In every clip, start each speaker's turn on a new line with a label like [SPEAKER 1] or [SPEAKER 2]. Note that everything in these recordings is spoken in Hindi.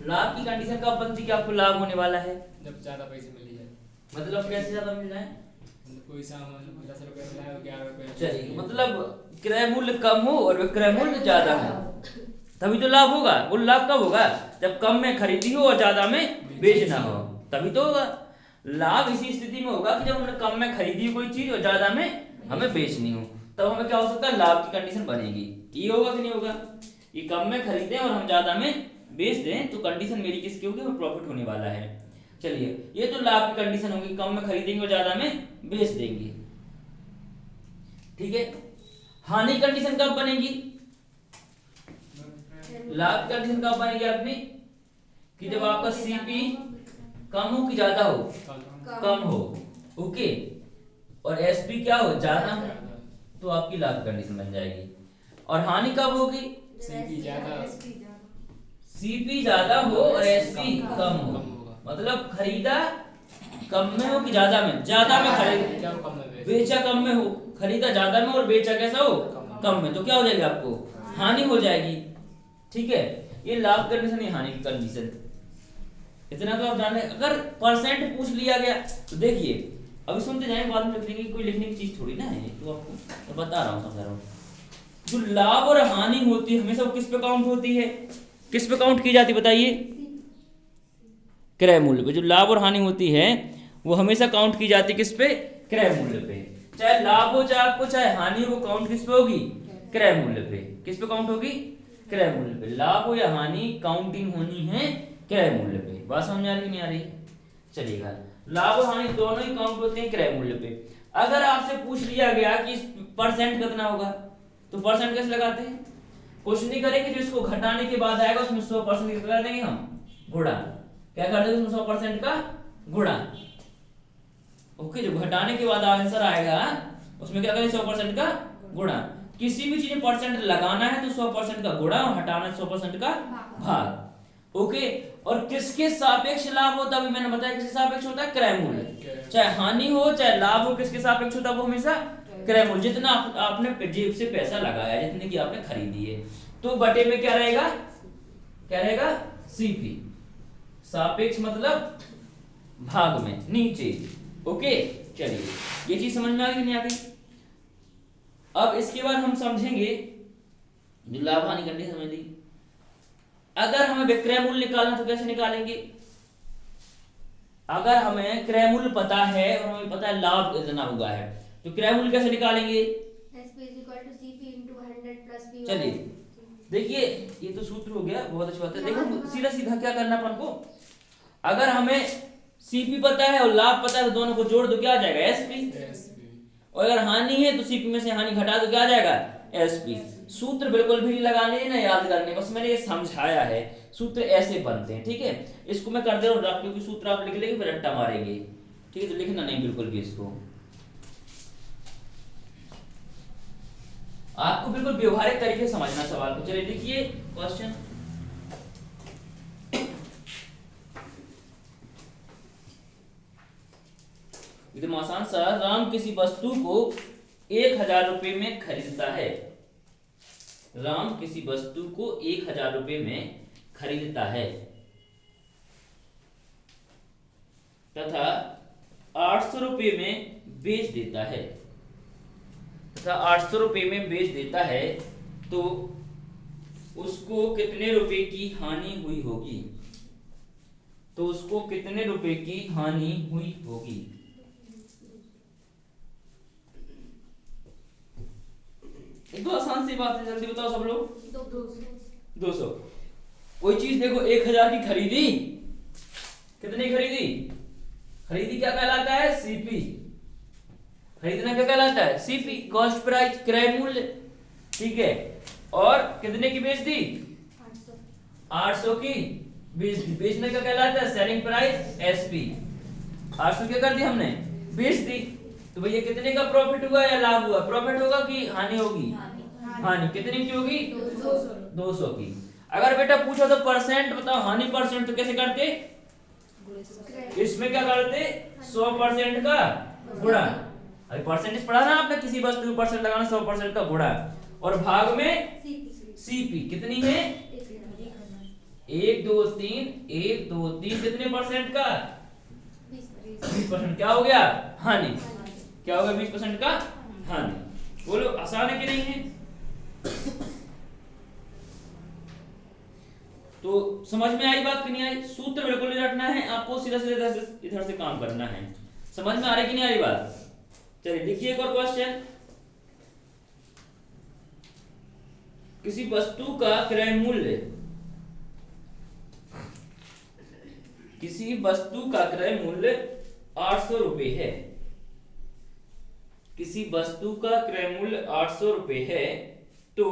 [SPEAKER 1] लाभ की कंडीशन कब बनती कि आपको लाभ होने वाला है?
[SPEAKER 2] जब ज्यादा पैसे मिल जाए।
[SPEAKER 1] मतलब कैसे ज्यादा मिल जाए?
[SPEAKER 2] कोई सामान 10 रुपए में लाया 11 रुपए।
[SPEAKER 1] चलिए, मतलब क्रय मूल्य कम हो और विक्रय मूल्य ज्यादा हो, तभी तो लाभ होगा। वो लाभ कब होगा? जब कम में खरीदी हो और ज्यादा में बेचना हो, तभी तो होगा। लाभ इसी स्थिति में होगा कि जब हमने कम में खरीदी हो कोई चीज और ज्यादा में हमें बेचनी हो, तब हमें क्या हो सकता है? लाभ की कंडीशन बनेगी। ये होगा कि नहीं होगा? ये कम में खरीदें और हम ज्यादा में बेच दें तो कंडीशन मेरी किसकी होगी? हमें प्रॉफिट होने वाला है। चलिए, ये तो लाभ की कंडीशन होगी, कम में खरीदेंगे और ज्यादा में बेच देंगे। ठीक है। हानि कंडीशन कब बनेगी? लाभ की कंडीशन कब बनेगी अपनी? कि जब आपका सीपी कम हो कि ज्यादा हो? कम हो। ओके। और एसपी क्या हो? ज्यादा हो, तो आपकी लाभ कंडीशन बन जाएगी। और हानि कब होगी?
[SPEAKER 2] सीपी ज्यादा,
[SPEAKER 1] सीपी ज्यादा हो और एसपी कम हो। मतलब खरीदा कम में हो कि ज्यादा में? ज्यादा में खरीदा, बेचा कम में हो, खरीदा ज्यादा में और बेचा कैसा हो? कम में। तो क्या हो जाएगी आपको? हानि हो जाएगी। ठीक है। ये लाभ कंडीशन, ये हानि की कंडीशन। इतना तो आप जाने। अगर परसेंट पूछ लिया गया तो देखिए, अभी सुनते जाएंगे, बाद में लिख लेंगे, कोई लिखने की चीज थोड़ी ना है, तो आपको तो बता रहा हूँ, समझा रहा हूँ। जो लाभ और हानि होती है हमेशा वो किस पे काउंट होती है? किस पे काउंट की जाती है बताइए? क्रय मूल्य पे। जो लाभ और हानि होती है वो हमेशा काउंट की जाती है किस पे? क्रय मूल्य पे। चाहे लाभ हो चाहे आपको चाहे हानि हो, वो काउंट किस पे होगी? क्रय मूल्य पे। किस पे काउंट होगी? क्रय मूल्य पे। लाभ हो या हानि, काउंटिंग होनी है क्रय मूल्य पे। बात समझ आ रही कि नहीं आ रही? चलिएगा, लाभ और हानि दोनों ही काउंट होते हैं क्रय मूल्य पे। अगर आपसे पूछ लिया गया कि परसेंट कितना होगा, तो परसेंट कैसे लगाते हैं? कुछ नहीं करेंगे, जो इसको घटाने के बाद आएगा उसमें 100% कर देंगे हम, गुणा। क्या कर देंगे उसमें? 100% का गुणा। ओके। जो घटाने के बाद आंसर आएगा उसमें क्या करेंगे? 100% का गुणा। किसी भी चीज में परसेंट लगाना है तो 100% का गुणा और हटाना 100% का भाग। ओके। और किसके सापेक्ष लाभ होता है? अभी मैंने बताया किसके सापेक्ष होता है? क्रय मूल्य। चाहे हानि हो चाहे लाभ हो, किसके सापेक्ष होता है? वो हमेशा क्रय मूल्य। जितना आपने जेब से पैसा लगाया, जितने की आपने खरीदी है, तो बटे में क्या रहेगा? क्या रहेगा? सीपी। सापेक्ष मतलब भाग में नीचे। ओके। चलिए, ये चीज समझ में आ गई नहीं आ गई? अब इसके बाद हम समझेंगे जो लाभ हानि कंडीशन समझ ली। अगर हमें विक्रय मूल्य निकालना तो कैसे निकालेंगे? अगर हमें क्रय मूल्य पता है और हमें पता है लाभ इतना हुआ है, तो क्रय मूल्य कैसे निकालेंगे? चलिए, देखिए, ये तो सूत्र हो गया, बहुत अच्छी बात है। देखो सीधा सीधा क्या करना अपन को, अगर हमें सीपी पता है और लाभ पता है तो दोनों को जोड़ दो, क्या आ जाएगा? एसपी। और अगर हानि है तो सीपी में से हानि घटा दो, क्या आ जाएगा? एसपी। सूत्र बिल्कुल भी नहीं लगाने ना याद करने, बस मैंने ये समझाया है। सूत्र ऐसे बनते हैं, ठीक है। इसको मैं कर दे रहा हूँ, क्योंकि सूत्र आप लिख लेंगे फिर रट्टा मारेंगे, ठीक है। तो लिखना नहीं बिल्कुल भी इसको, आपको बिल्कुल व्यवहारिक तरीके से समझना सवाल को। चलिए लिखिए क्वेश्चन। एकदम आसान सा। राम किसी वस्तु को 1000 रुपए में खरीदता है। राम किसी वस्तु को 1000 रुपए में खरीदता है तथा 800 रुपए में बेच देता है। तथा 800 रुपए में बेच देता है, तो उसको कितने रुपए की हानि हुई होगी? तो उसको कितने रुपए की हानि हुई होगी? एक तो आसान सी बात है, जल्दी बताओ सब लोग। 200। कोई चीज देखो 1000 की खरीदी, कितनी खरीदी? खरीदी क्या कहलाता है? सीपी। खरीदना क्या कहलाता है? सीपी, कॉस्ट प्राइस, क्रय मूल्य। ठीक है। और कितने की बेच दी? 800 की बेच दी। बेचने का कहलाता है सेलिंग प्राइस, एसपी। 800 क्या कर दी हमने? बेच दी। तो भैया कितने का प्रॉफिट हुआ या लाभ हुआ? प्रॉफिट होगा कि हानि होगी? हानि। कितने की होगी? 200 की। अगर बेटा पूछो तो परसेंट बताओ, हानि परसेंट, तो कैसे करते? इसमें क्या करते? 100% का गुणा। अभी परसेंटेज पढ़ा ना आपने, किसी वस्तु में परसेंट लगाना, 100% का गुणा। और भाग में सीपी कितनी है? 1 2 3 1 2 3 कितने परसेंट का? 20%। क्या हो गया? हानि। क्या हो गया? 20% का हानि। बोलो आसान है कि नहीं है? तो समझ में आई बात कि नहीं आई? सूत्र बिल्कुल नहीं रटना है आपको, सीधा सीधा इधर से काम करना है। समझ में आ रही कि नहीं आ रही बात? चलिए देखिए एक और क्वेश्चन। किसी वस्तु का क्रय मूल्य, किसी वस्तु का क्रय मूल्य 800 रुपए है। किसी वस्तु का क्रय मूल्य 800 रुपए है, तो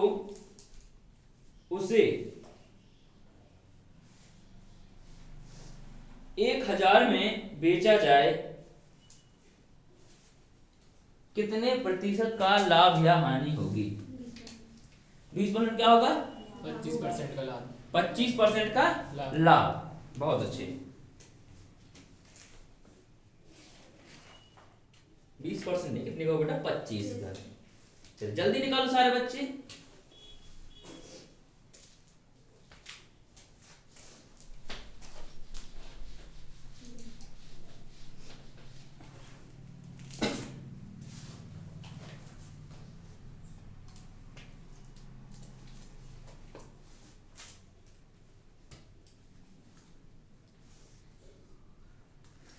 [SPEAKER 1] उसे 1000 में बेचा जाए, कितने प्रतिशत का लाभ या हानि होगी? 20% क्या होगा?
[SPEAKER 2] 25% का लाभ।
[SPEAKER 1] 25% का
[SPEAKER 2] लाभ।
[SPEAKER 1] लाभ। बहुत अच्छे। 20% नहीं, कितने का होगा बेटा? 25 का। चल जल्दी निकालो सारे बच्चे।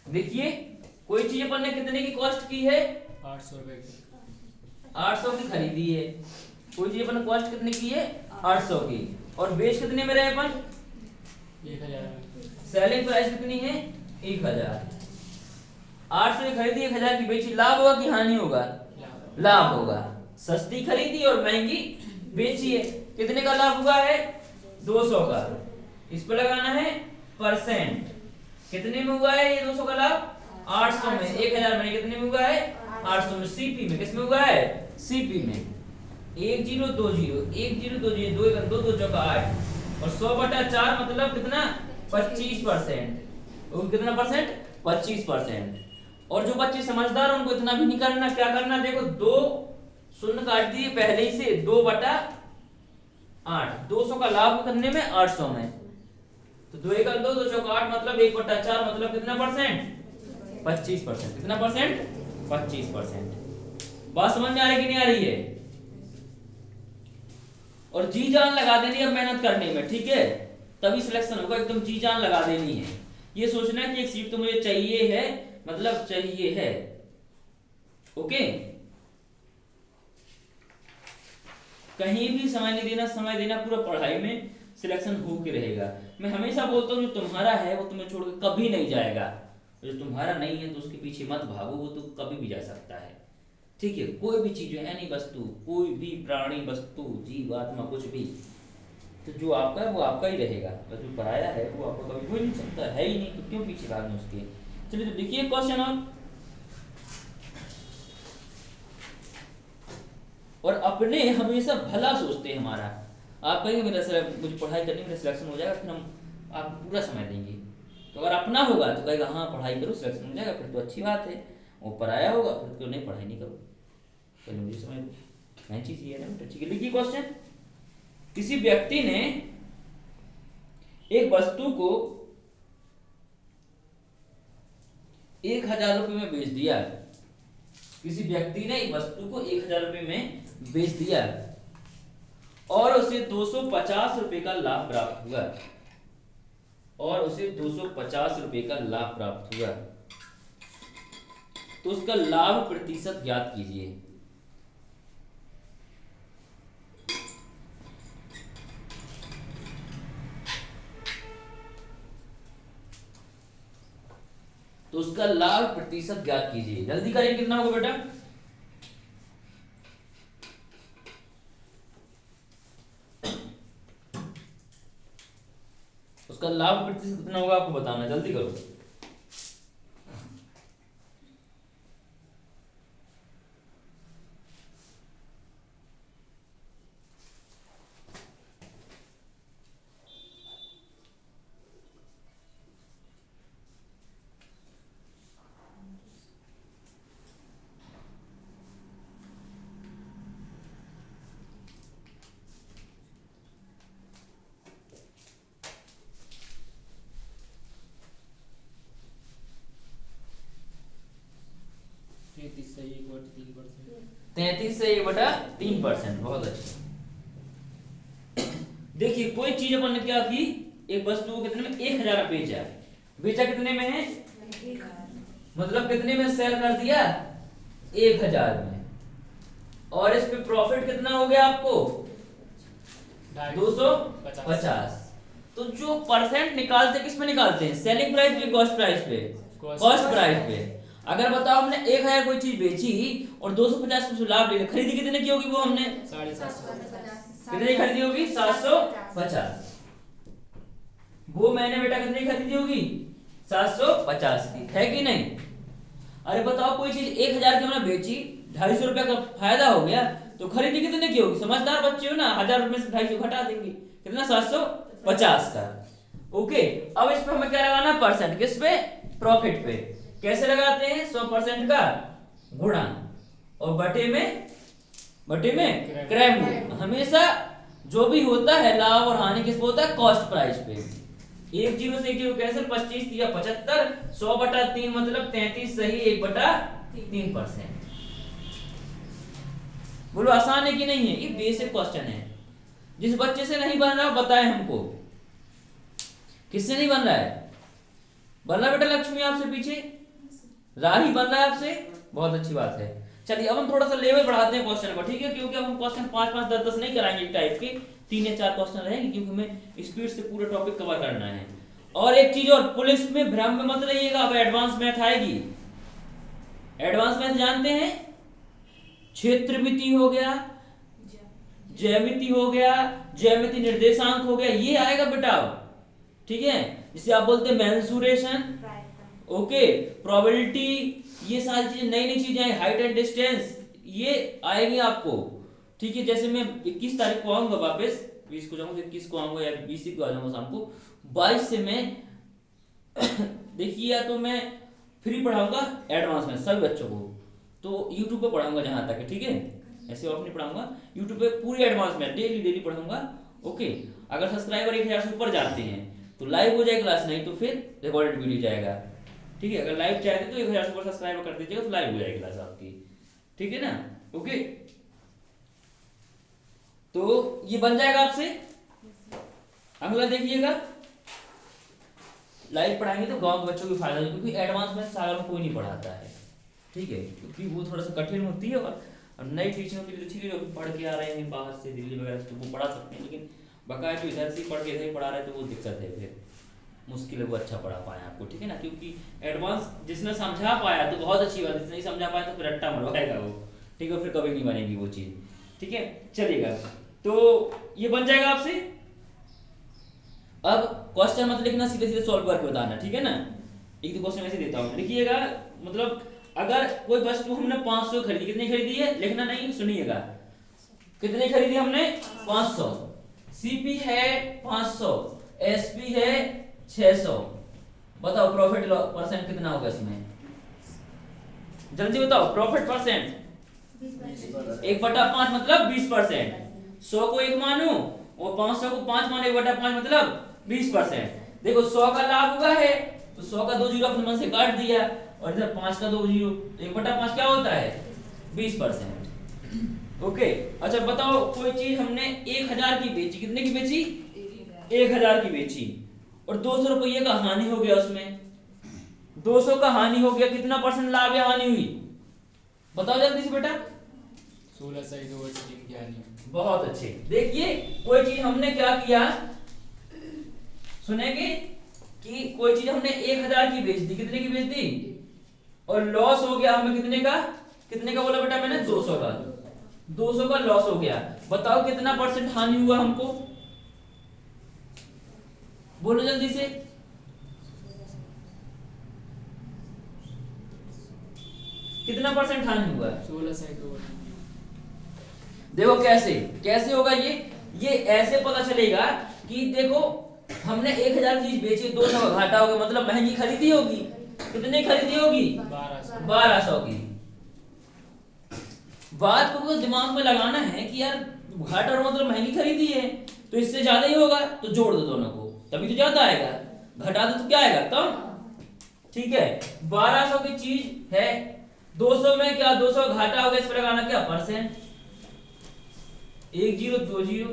[SPEAKER 1] देखिए कोई चीज अपन ने कितने की कॉस्ट की है?
[SPEAKER 2] 800 रुपए की।
[SPEAKER 1] 800 की खरीदी है। कोई चीज अपन ने कॉस्ट कितने की है? 800 की। और बेच कितने में रहे अपन?
[SPEAKER 2] 1000 में।
[SPEAKER 1] सेलिंग प्राइस कितनी है? 1000। 800 की खरीदी, 1000 की बेची, लाभ होगा कि हानि होगा?
[SPEAKER 2] लाभ।
[SPEAKER 1] लाभ होगा। सस्ती खरीदी और महंगी बेची है, कितने का लाभ हुआ है? 200 का। इस पर लगाना है परसेंट। कितने में हुआ है ये 200 का लाभ? 800 में। 1000 में कितने में हुआ है? 800 में। सीपी में, किसमें हुआ है? सीपी में। 1 0 2 0 1 0 2 0 2 1 2 2 चौका 8 और 100/4 मतलब कितना? 25%। और कितना परसेंट? 25%। और जो बच्चे समझदार हैं उनको इतना भी नहीं करना। क्या करना? देखो 2 शून्य काट दिए पहले ही से, 2/8। 200 का लाभ करने में 800 में, तो 2 1 2 2 चौका 8 मतलब 1/4 मतलब कितना परसेंट? 25%। कितना परसेंट? 25%। बात समझ में आ रही कि नहीं आ रही है? और जी जान लगा देनी है मेहनत करने में, ठीक है? तभी सिलेक्शन होगा। एकदम जी जान लगा देनी है। ये सोचना है कि एक सीट तो मुझे चाहिए है, मतलब चाहिए है। ओके, कहीं भी समय नहीं देना, समय देना पूरा पढ़ाई में, सिलेक्शन हो के रहेगा। मैं हमेशा बोलता हूँ जो तुम्हारा है वो तुम्हें छोड़ के कभी नहीं जाएगा। जो तुम्हारा नहीं है तो उसके पीछे मत भागो, वो तो कभी भी जा सकता है। ठीक है, कोई भी चीज है, एनी वस्तु, कोई भी प्राणी, वस्तु, जीव, आत्मा, कुछ भी, तो जो आपका है वो आपका ही रहेगा, और जो पराया है वो आपका कभी हो ही नहीं सकता, है ही नहीं, तो क्यों पीछे भागना उसके। चलिए तो देखिए क्वेश्चन और अपने हमेशा भला सोचते हैं हमारा। आप कहेंगे मेरा मुझे पढ़ाई करनी, मेरा सिलेक्शन हो जाएगा, फिर हम आपको पूरा समय देंगे। तो अगर अपना होगा तो कहेगा हाँ पढ़ाई करो, सिलेक्शन हो जाएगा, फिर तो अच्छी बात है। वो पराया होगा फिर क्यों नहीं, पढ़ाई नहीं करो, पहले मुझे समय दो। मैं चीज ये है ना, ठीक है। लिखिए क्वेश्चन। किसी व्यक्ति ने एक वस्तु को 1000 रुपये में बेच दिया। किसी व्यक्ति ने एक वस्तु को 1000 रुपये में बेच दिया और उसे 250 रुपए का लाभ प्राप्त हुआ। और उसे 250 रुपए का लाभ प्राप्त हुआ, तो उसका लाभ प्रतिशत ज्ञात कीजिए। तो उसका लाभ प्रतिशत ज्ञात कीजिए। जल्दी करें, कितना होगा बेटा? उसका लाभ प्रतिशत कितना होगा आपको बताना, जल्दी करो।
[SPEAKER 2] सही 1/3%।
[SPEAKER 1] 33 से 1/3%। बहुत अच्छा। देखिए कोई चीज अपन ने क्या की, एक वस्तु को कितने में 1000 में बेचा, बेचा कितने में है, मतलब कितने में सेल कर दिया, 1000 में, और इस पे प्रॉफिट कितना हो गया आपको 250। तो जो परसेंट निकालते किस में निकालते हैं, सेलिंग प्राइस पे, कॉस्ट प्राइस पे, कॉस्ट प्राइस पे। अगर बताओ हमने 1000 कोई चीज बेची और 250 कुछ लाभ ले लिया, खरीदी कितने की होगी वो हमने,
[SPEAKER 2] 750।
[SPEAKER 1] कितनी खरीदी होगी, 750। वो मैंने बेटा कितनी खरीदी होगी, 750 की, है कि नहीं। अरे बताओ कोई चीज 1000 की हमने बेची, 250 रुपया का फायदा हो गया, तो खरीदी कितने की होगी, समझदार बच्चे हो ना, 1000 रुपए से 250 घटा देंगे, कितना 750 का। ओके, अब इस पे हमें क्या लगाना, परसेंट, किस पे, प्रॉफिट पे। कैसे लगाते हैं, 100% का गुणा और बटे में क्रय मूल्य। हमेशा जो भी होता है लाभ और हानि किस पे होता है, कॉस्ट प्राइस पे। एक जीरो से एक जीरो कैंसिल, 25 या 75, 100/3 मतलब 33 सही 1/3%। बोलो आसान है कि नहीं है, ये बेसिक क्वेश्चन है। जिस बच्चे से नहीं बन रहा बताए हमको, किससे नहीं बन रहा है, बन रहा बेटा लक्ष्मी आपसे पीछे, राही बन रहा है आपसे, बहुत अच्छी बात है। चलिए अब हम थोड़ा सा लेवल बढ़ाते हैं क्वेश्चन को, ठीक है, क्योंकि अब हम क्वेश्चन 5-5 10-10 नहीं कराएंगे एक टाइप के, 3 या 4 क्वेश्चन रहेंगे, क्योंकि हमें स्पीड से पूरा टॉपिक कवर करना है। और एक चीज और, पुलिस में भ्रम में मत रहिएगा, अब एडवांस मैथ आएगी। एडवांस मैथ जानते हैं, क्षेत्रमिति हो गया, ज्यामिति हो गया, ज्यामिति निर्देशांक हो गया, ये आएगा बेटा, ठीक है, जिसे आप बोलते हैं मेंसुरेशन, ओके, प्रोबेबिलिटी, ये सारी चीजें नई नई चीजें, हाइट एंड डिस्टेंस, ये आएंगी आपको, ठीक है। जैसे मैं 21 तारीख को आऊंगा वापस, 20 को जाऊंगा, 21 को आऊंगा या 20 को आ जाऊंगा शाम को, 22 से मैं देखिए, या तो मैं फ्री पढ़ाऊंगा एडवांस में सभी बच्चों को, तो यूट्यूब पे पढ़ाऊंगा जहां तक है, ठीक है, ऐसे ऑफ नहीं पढ़ाऊंगा, यूट्यूब पे पूरी एडवांस में डेली पढ़ाऊंगा। ओके, अगर सब्सक्राइबर 1000 से ऊपर जाते हैं तो लाइव हो जाए क्लास, नहीं तो फिर रिकॉर्डेड वीडियो जाएगा, ठीक है। अगर लाइव चाहते तो 1000 से ऊपर सब्सक्राइब कर दीजिएगा तो लाइव हो जाएगी क्लास आपकी, ठीक है ना। ओके, तो ये बन जाएगा आपसे। अगला देखिएगा, लाइव पढ़ाएंगे तो गांव के बच्चों को फायदा होगा, क्योंकि एडवांस में सागर में कोई नहीं पढ़ाता है, ठीक है, क्योंकि वो थोड़ा सा कठिन होती है, और नई टीचरों के लिए ठीक है, जो पढ़ के आ रहे हैं बाहर से दिल्ली वगैरह से, तो वो पढ़ा सकते हैं, लेकिन बकाया जो इधर से पढ़ के इधर ही पढ़ा रहे हैं तो वो दिक्कत है, फिर मुश्किल है वो अच्छा पढ़ा पाए आपको, ठीक है ना। क्योंकि एडवांस जिसने समझा पाया तो बहुत अच्छी बात, जिसने नहीं समझा पाया तो फिर रट्टा मरवाएगा वो, ठीक है, फिर कभी नहीं बनेगी वो चीज, ठीक है। चलिएगा, तो ये बन जाएगा आपसे। अब क्वेश्चन मत लिखना, सीधे सीधे सॉल्व करके बताना, ठीक है ना। एक दो क्वेश्चन ऐसे देता हूँ, लिखिएगा, मतलब अगर कोई वस्तु हमने 500 खरीदी, कितनी खरीदी है, लिखना नहीं, सुनिएगा, कितनी खरीदी हमने, 500, सीपी है 500, एसपी है 600, बताओ प्रॉफिट परसेंट कितना होगा इसमें, जल्दी बताओ, प्रॉफिट परसेंट 1/5 मतलब 20%, 100 को 1 मानो और 500 को 5 मानो, 1/5 मतलब 20%। देखो 100 का लाभ हुआ है तो 100 का 2 जीरो अपने मन से काट दिया, और इधर 5 का 2 जीरो, 1/5 क्या होता है, 20%। ओके, अच्छा बताओ कोई चीज हमने 1000 की बेची, कितने की बेची, 1000 की बेची, और 200 रुपये का हानि हो गया उसमें, 200 का हानि हो गया, कितना परसेंट लाभ या हानि हुई, बताओ जल्दी से बेटा।
[SPEAKER 2] 16 सही 2/3 की हानि।
[SPEAKER 1] बहुत अच्छे। देखिए कोई चीज हमने क्या किया, सुनेंगे कि कोई चीज हमने 1000 की बेच दी, कितने की बेच दी, और लॉस हो गया हमें कितने का बोला बेटा मैंने, 200 का, 200 का लॉस हो गया, बताओ कितना परसेंट हानि हुआ हमको, बोलो जल्दी से, कितना परसेंट हानि हुआ,
[SPEAKER 2] 16 सही 2/3।
[SPEAKER 1] देखो कैसे कैसे होगा ये ऐसे पता चलेगा कि देखो हमने 1000 चीज बेची, 200 का घाटा हो गया, मतलब महंगी खरीदी होगी, कितने खरीदी होगी, 1200 की। बात को दिमाग में लगाना है कि यार घाटा और मतलब महंगी खरीदी है तो इससे ज्यादा ही होगा, तो जोड़ दो दोनों को तभी तो ज्यादा आएगा, घटा दो तो क्या आएगा, कम, ठीक है। 1200 की चीज है 200 में क्या 200 घाटा हो गया, इस पर लगाना क्या परसेंट, 1 0 2 0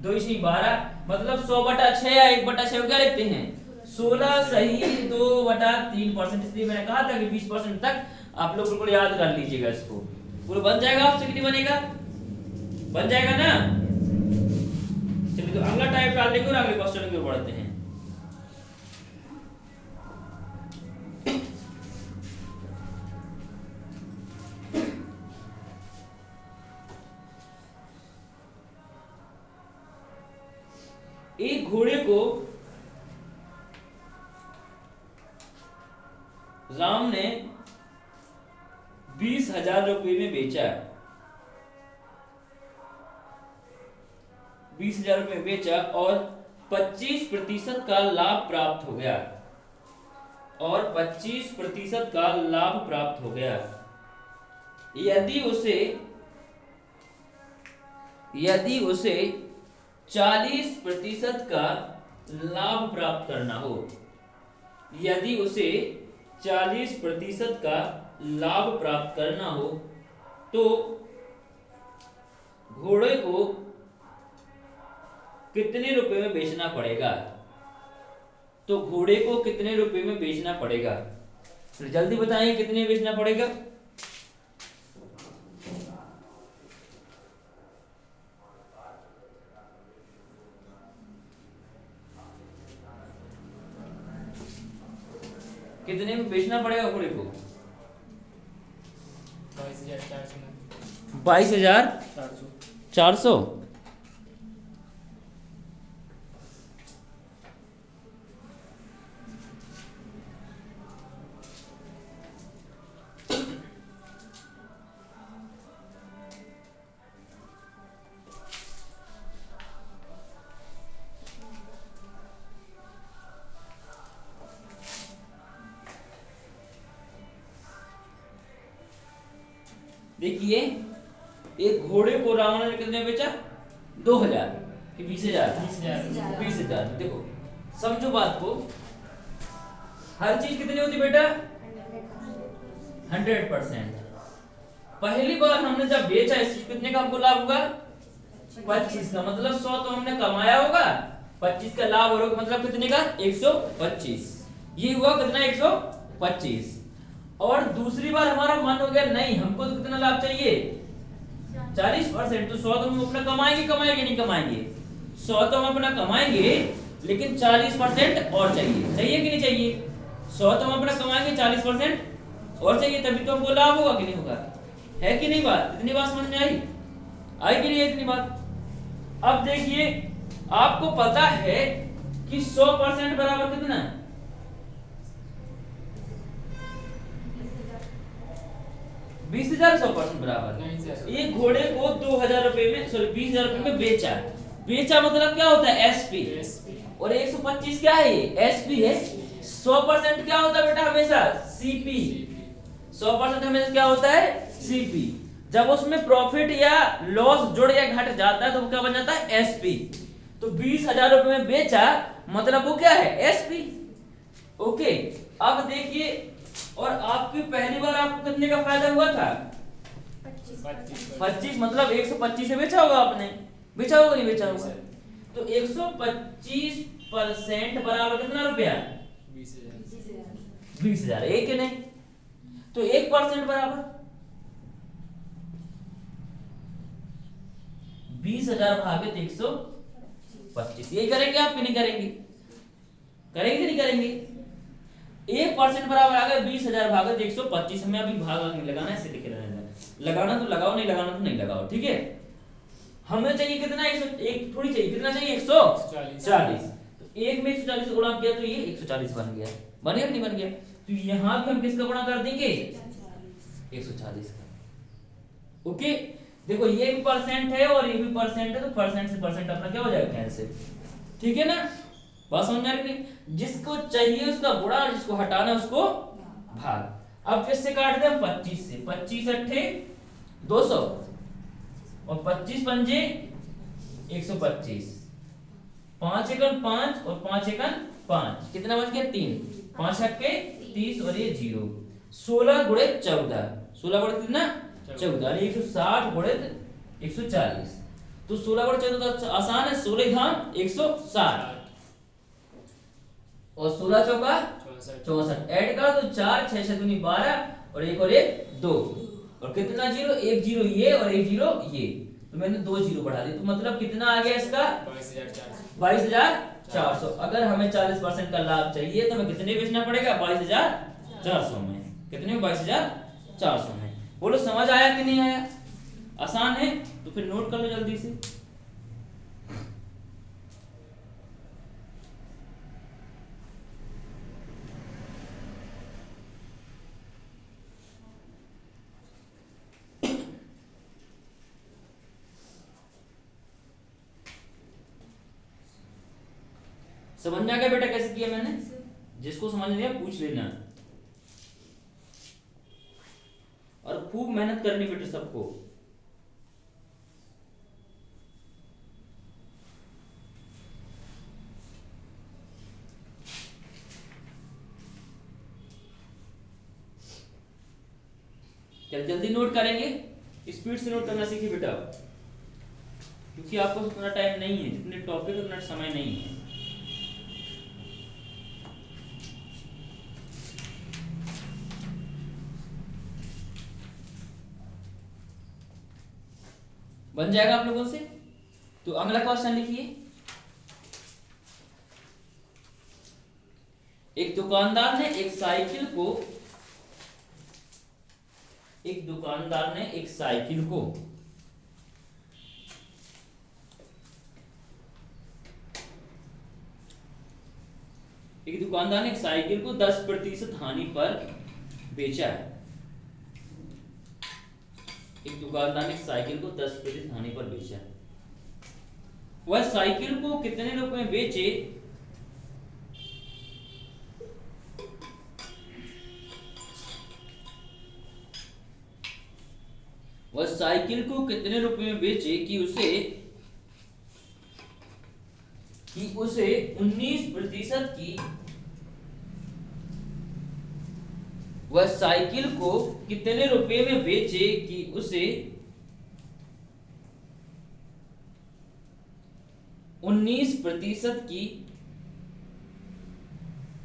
[SPEAKER 1] 2 से 12, मतलब 100/6 या 1/6 क्या लिखते हैं 16 सही 2/3%। इसलिए मैंने कहा था कि 20% तक आप लोग बिल्कुल याद कर लीजिएगा इसको। पूरा बन जाएगा आपसे कि नहीं बनेगा, बन जाएगा ना। चलिए तो अगला टाइप डाल देंगे और अगले क्वेश्चन की ओर बढ़ते हैं। एक घोड़े को राम ने 20,000 रुपए में बेचा, 20,000 रुपए में बेचा और 25% का लाभ प्राप्त हो गया, और 25% का लाभ प्राप्त हो गया। यदि उसे 40% का लाभ प्राप्त करना हो, यदि उसे 40% का लाभ प्राप्त करना हो तो घोड़े को कितने रुपए में बेचना पड़ेगा, तो घोड़े को कितने रुपए में बेचना पड़ेगा, तो जल्दी बताएं कितने में बेचना पड़ेगा। कितने में बेचना पड़ेगा घोड़े को, 22,400। देखिए एक घोड़े को रावण ने कितने बेचा, 2,000 कि 20,000, 20,000। देखो समझो बात को, हर चीज कितनी होती बेटा 100%। पहली बार हमने जब बेचा इस कितने का हमको लाभ होगा 25 का, मतलब 100 तो हमने कमाया होगा, 25 का लाभ होगा मतलब कितने का 125। ये हुआ कितना 125। और दूसरी बार हमारा मन हो गया नहीं हमको तो कितना लाभ चाहिए 40%, तो 100 तो हम अपना कमाएंगे नहीं कमाएंगे, 100 तो हम अपना कमाएंगे लेकिन 40% और चाहिए कि नहीं चाहिए, 100 तो हम अपना कमाएंगे 40% और चाहिए, तभी तो हमको लाभ होगा कि नहीं होगा, है कि नहीं बात। इतनी बात समझ में आई कि नहीं इतनी बात। अब देखिए आपको पता है कि 100% बराबर कितना है 20,000, 100% बराबर। ये घोड़े को 2,000 रुपए में, सॉरी 20,000 रुपए में बेचा मतलब क्या होता है एसपी, और 125 क्या है ये एसपी है। 100% क्या होता है बेटा हमेशा सीपी, 100% हमेशा क्या होता है सीपी। जब उसमें प्रॉफिट या लॉस जुड़ या घट जाता है तो वो क्या बन जाता है एसपी। तो 20,000 रुपए में बेचा मतलब वो क्या है एसपी। ओके अब देखिए, और आपकी पहली बार आपको कितने का फायदा हुआ था 25, मतलब 125 से बेचा होगा आपने, बेचा होगा नहीं बेचा होगा, तो 125% बराबर कितना रुपया 20,000, एक नहीं, तो 1% बराबर 20,000 भागित 125। यही करेंगे आप कि नहीं करेंगे, करेंगे नहीं करेंगे। 1% बराबर आ गया 20,000 भागित 125। हमें अभी भाग नहीं लगाना, ऐसे लिखे रहना, लगाना तो लगाओ नहीं लगाना तो नहीं लगाओ, ठीक है। हमें चाहिए कितना 101 थोड़ी चाहिए, कितना चाहिए 140। तो 1 में 140 गुणा किया तो ये 140 बन गया, बन गया नहीं बन गया। तो यहां भी हम किसका गुणा कर देंगे 140 का। ओके देखो ये भी परसेंट है और ये भी परसेंट है, तो परसेंट से परसेंट अपना क्या हो जाएगा कैंसिल, ठीक है ना। बात समझ में आ रही है, जिसको चाहिए उसका गुणा और जिसको हटाना उसको भाग। अब किससे काट दे 25 से, 25 अट्ठे 200 और 25 पंजे 125, 5 एकन 5 और 5 एकन 5, कितना बच गया 3, 5 अट्ठे 30 और ये 0, 16 गुणे 14, 16 गुणे कितना 14, 160 गुणे 140। तो 16 गुणे 14 तो आसान है, 16 धाम 160 और 16 चौका 64। ऐड कर तो 4 6 6 दूनी 12 और एक 2 और कितना जीरो, एक जीरो ये और एक जीरो ये, तो मैंने 2 जीरो बढ़ा दी, तो मतलब कितना आ गया इसका 22,400। अगर हमें 40% का लाभ चाहिए तो हमें कितने बेचना पड़ेगा 22,400 में, कितने में 22,400 में। बोलो समझ आया कि नहीं आया? आसान है, तो फिर नोट कर लो जल्दी से। समझ में आ गया बेटा कैसे किया मैंने? जिसको समझ नहीं आया पूछ लेना, और खूब मेहनत करनी बेटा सबको। चल जल्दी नोट करेंगे, स्पीड से नोट करना सीखिए बेटा, क्योंकि आपको उतना टाइम नहीं है, जितने टॉपिक उतना समय नहीं है। बन जाएगा आप लोगों से? तो अगला क्वेश्चन लिखिए। एक दुकानदार ने एक साइकिल को एक दुकानदार ने एक साइकिल को एक दुकानदार ने एक साइकिल को 10% हानि पर बेचा है। एक दुकानदार ने साइकिल को 10% हानि पर बेचा। वह साइकिल को कितने रुपए में बेचे? वह साइकिल को कितने रुपए में बेचे कि उसे 19% की वह साइकिल को कितने रुपए में बेचे कि उसे 19% की,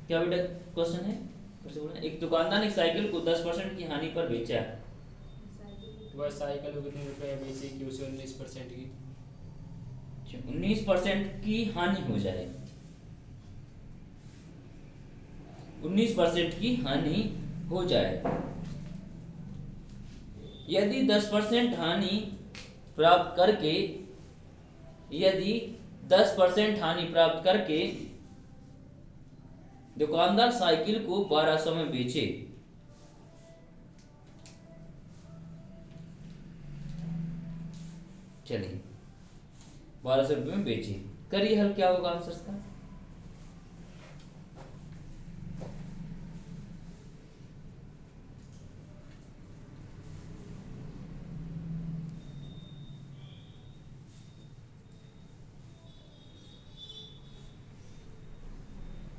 [SPEAKER 1] क्या बेटा क्वेश्चन है? फिर से बोलना। एक दुकानदार ने एक साइकिल को 10% की हानि पर बेचा।
[SPEAKER 2] वह साइकिल को कितने रुपए में बेची कि उसे 19% की
[SPEAKER 1] 19% की हानि हो जाए, 19% की हानि हो जाए। यदि 10% हानि प्राप्त करके यदि 10% हानि प्राप्त करके दुकानदार साइकिल को 1200 में बेचे, चलिए 1200 रुपये में बेचे, करिए हल, क्या होगा आंसर का?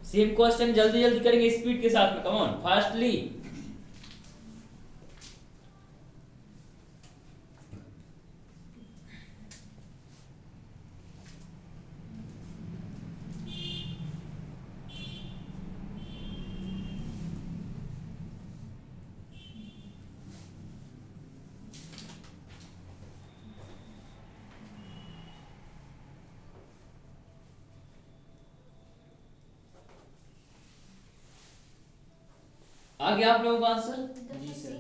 [SPEAKER 1] सेम क्वेश्चन जल्दी जल्दी करेंगे स्पीड के साथ में, कम ऑन फास्टली। आ गया आप लोगों का आंसर?
[SPEAKER 2] जी सर।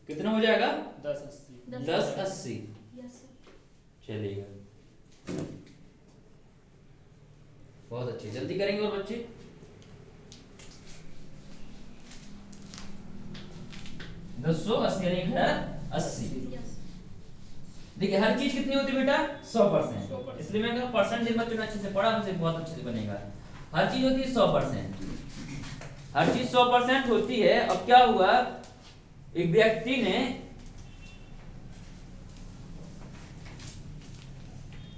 [SPEAKER 1] कितना हो जाएगा?
[SPEAKER 2] 1080।
[SPEAKER 1] 1080। चलिएगा, बहुत अच्छे, जल्दी करेंगे और बच्चे। 1080 यानी घर 80। देखिए हर चीज कितनी होती है बेटा? 100%। इसलिए मैं कहा परसेंटेज बच्चों ने अच्छे से पढ़ा, मुझे बहुत अच्छे से बनेगा। हर चीज होती है 100%, हर चीज 100% होती है। अब क्या हुआ, एक व्यक्ति ने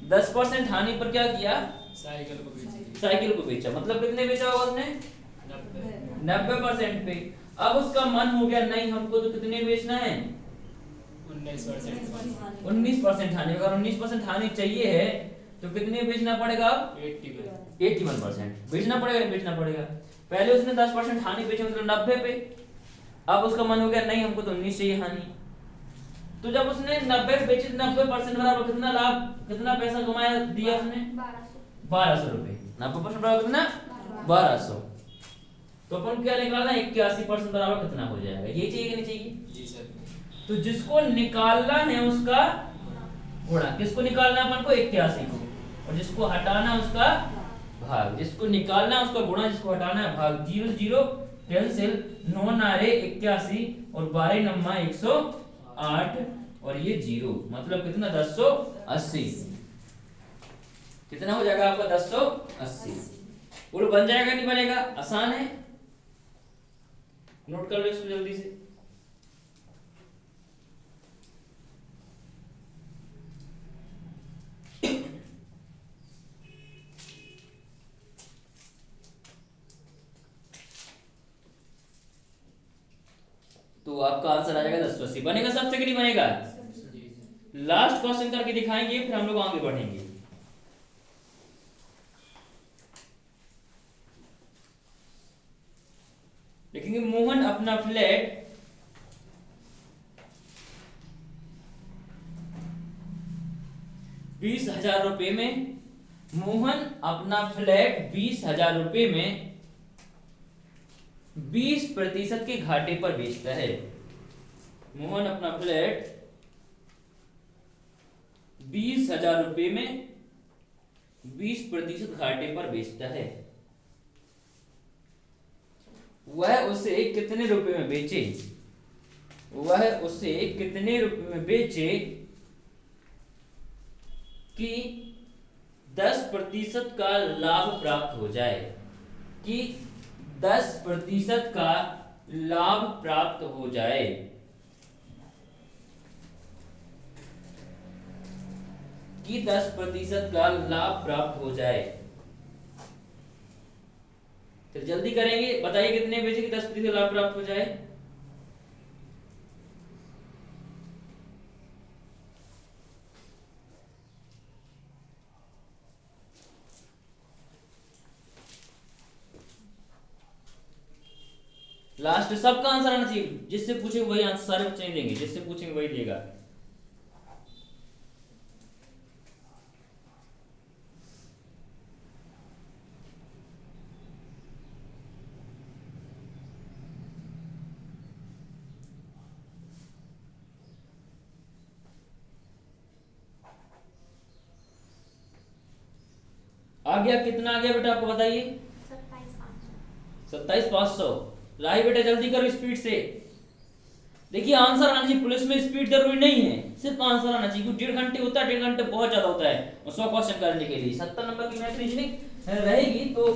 [SPEAKER 1] 10% हानि पर क्या किया? साइकिल को बेचा। मतलब कितने बेचा होगा उसने? 90% पे। अब उसका मन हो गया नहीं हमको तो कितने बेचना है
[SPEAKER 2] 19%।
[SPEAKER 1] 19% हानि। अगर 19% हानि चाहिए है तो कितने बेचना पड़ेगा अब
[SPEAKER 2] 81।
[SPEAKER 1] 81% बेचना पड़ेगा, बेचना पड़ेगा। पहले उसने 10% हानि बेची मतलब 90 पे। अब उसका मन हो गया नहीं हमको तो 19 चाहिए हानि। तो जब उसने 90 बेची 90% बराबर कितना लाभ, कितना पैसा कमाया दिया उसने 1200 रुपए। 90% बराबर कितना 1200। तो अपन क्या निकालना 81% बराबर कितना हो जाएगा, ये चाहिए कि नहीं चाहिए?
[SPEAKER 2] जी सर।
[SPEAKER 1] तो जिसको निकालना है उसका गुणा, किसको निकालना है अपन को 81 को, और जिसको हटाना है उसका भाग। जिसको निकालना है उसका गुणा, जिसको हटाना है भाग। 0 0 कैंसिल, 9 नारे 81 और 12 नम्मा 108 और ये 0 मतलब कितना 1080। कितना हो जाएगा आपका 1080। बोलो बन जाएगा नहीं बनेगा? आसान है, नोट कर लो इसको जल्दी से। तो आपका आंसर आ जाएगा 1080। बनेगा सबसे कि नहीं बनेगा?
[SPEAKER 2] जी सर।
[SPEAKER 1] लास्ट क्वेश्चन करके दिखाएंगे फिर हम लोग आगे बढ़ेंगे। लिखेंगे मोहन अपना फ्लैट 20,000 रुपए में, मोहन अपना फ्लैट 20,000 रुपए में 20% के घाटे पर बेचता है। मोहन अपना फ्लैट 20,000 रुपए में 20% घाटे पर बेचता है। वह उसे कितने रुपए में बेचे? वह उसे कितने रुपए में बेचे कि 10% का लाभ प्राप्त हो जाए? कि 10% का लाभ प्राप्त हो जाए। कि 10% का लाभ प्राप्त हो जाए। फिर जल्दी करेंगे, बताइए कितने बेचे कि 10% लाभ प्राप्त हो जाए? लास्ट सबका आंसर आना चाहिए, जिससे पूछेंगे वही आंसर, सारे बच्चे नहीं देंगे, जिससे पूछेंगे वही देगा। आ गया? कितना आ गया बेटा आपको बताइए? 27,500। राही बेटा जल्दी करो स्पीड से। देखिए आंसर आना चाहिए, पुलिस में स्पीड जरूरी नहीं है, सिर्फ आंसर आना चाहिए। क्योंकि 1.5 घंटे होता है, 1.5 घंटे बहुत ज्यादा होता है 100 क्वेश्चन करने के लिए। 70 नंबर की मैथ रीजनिंग रहेगी तो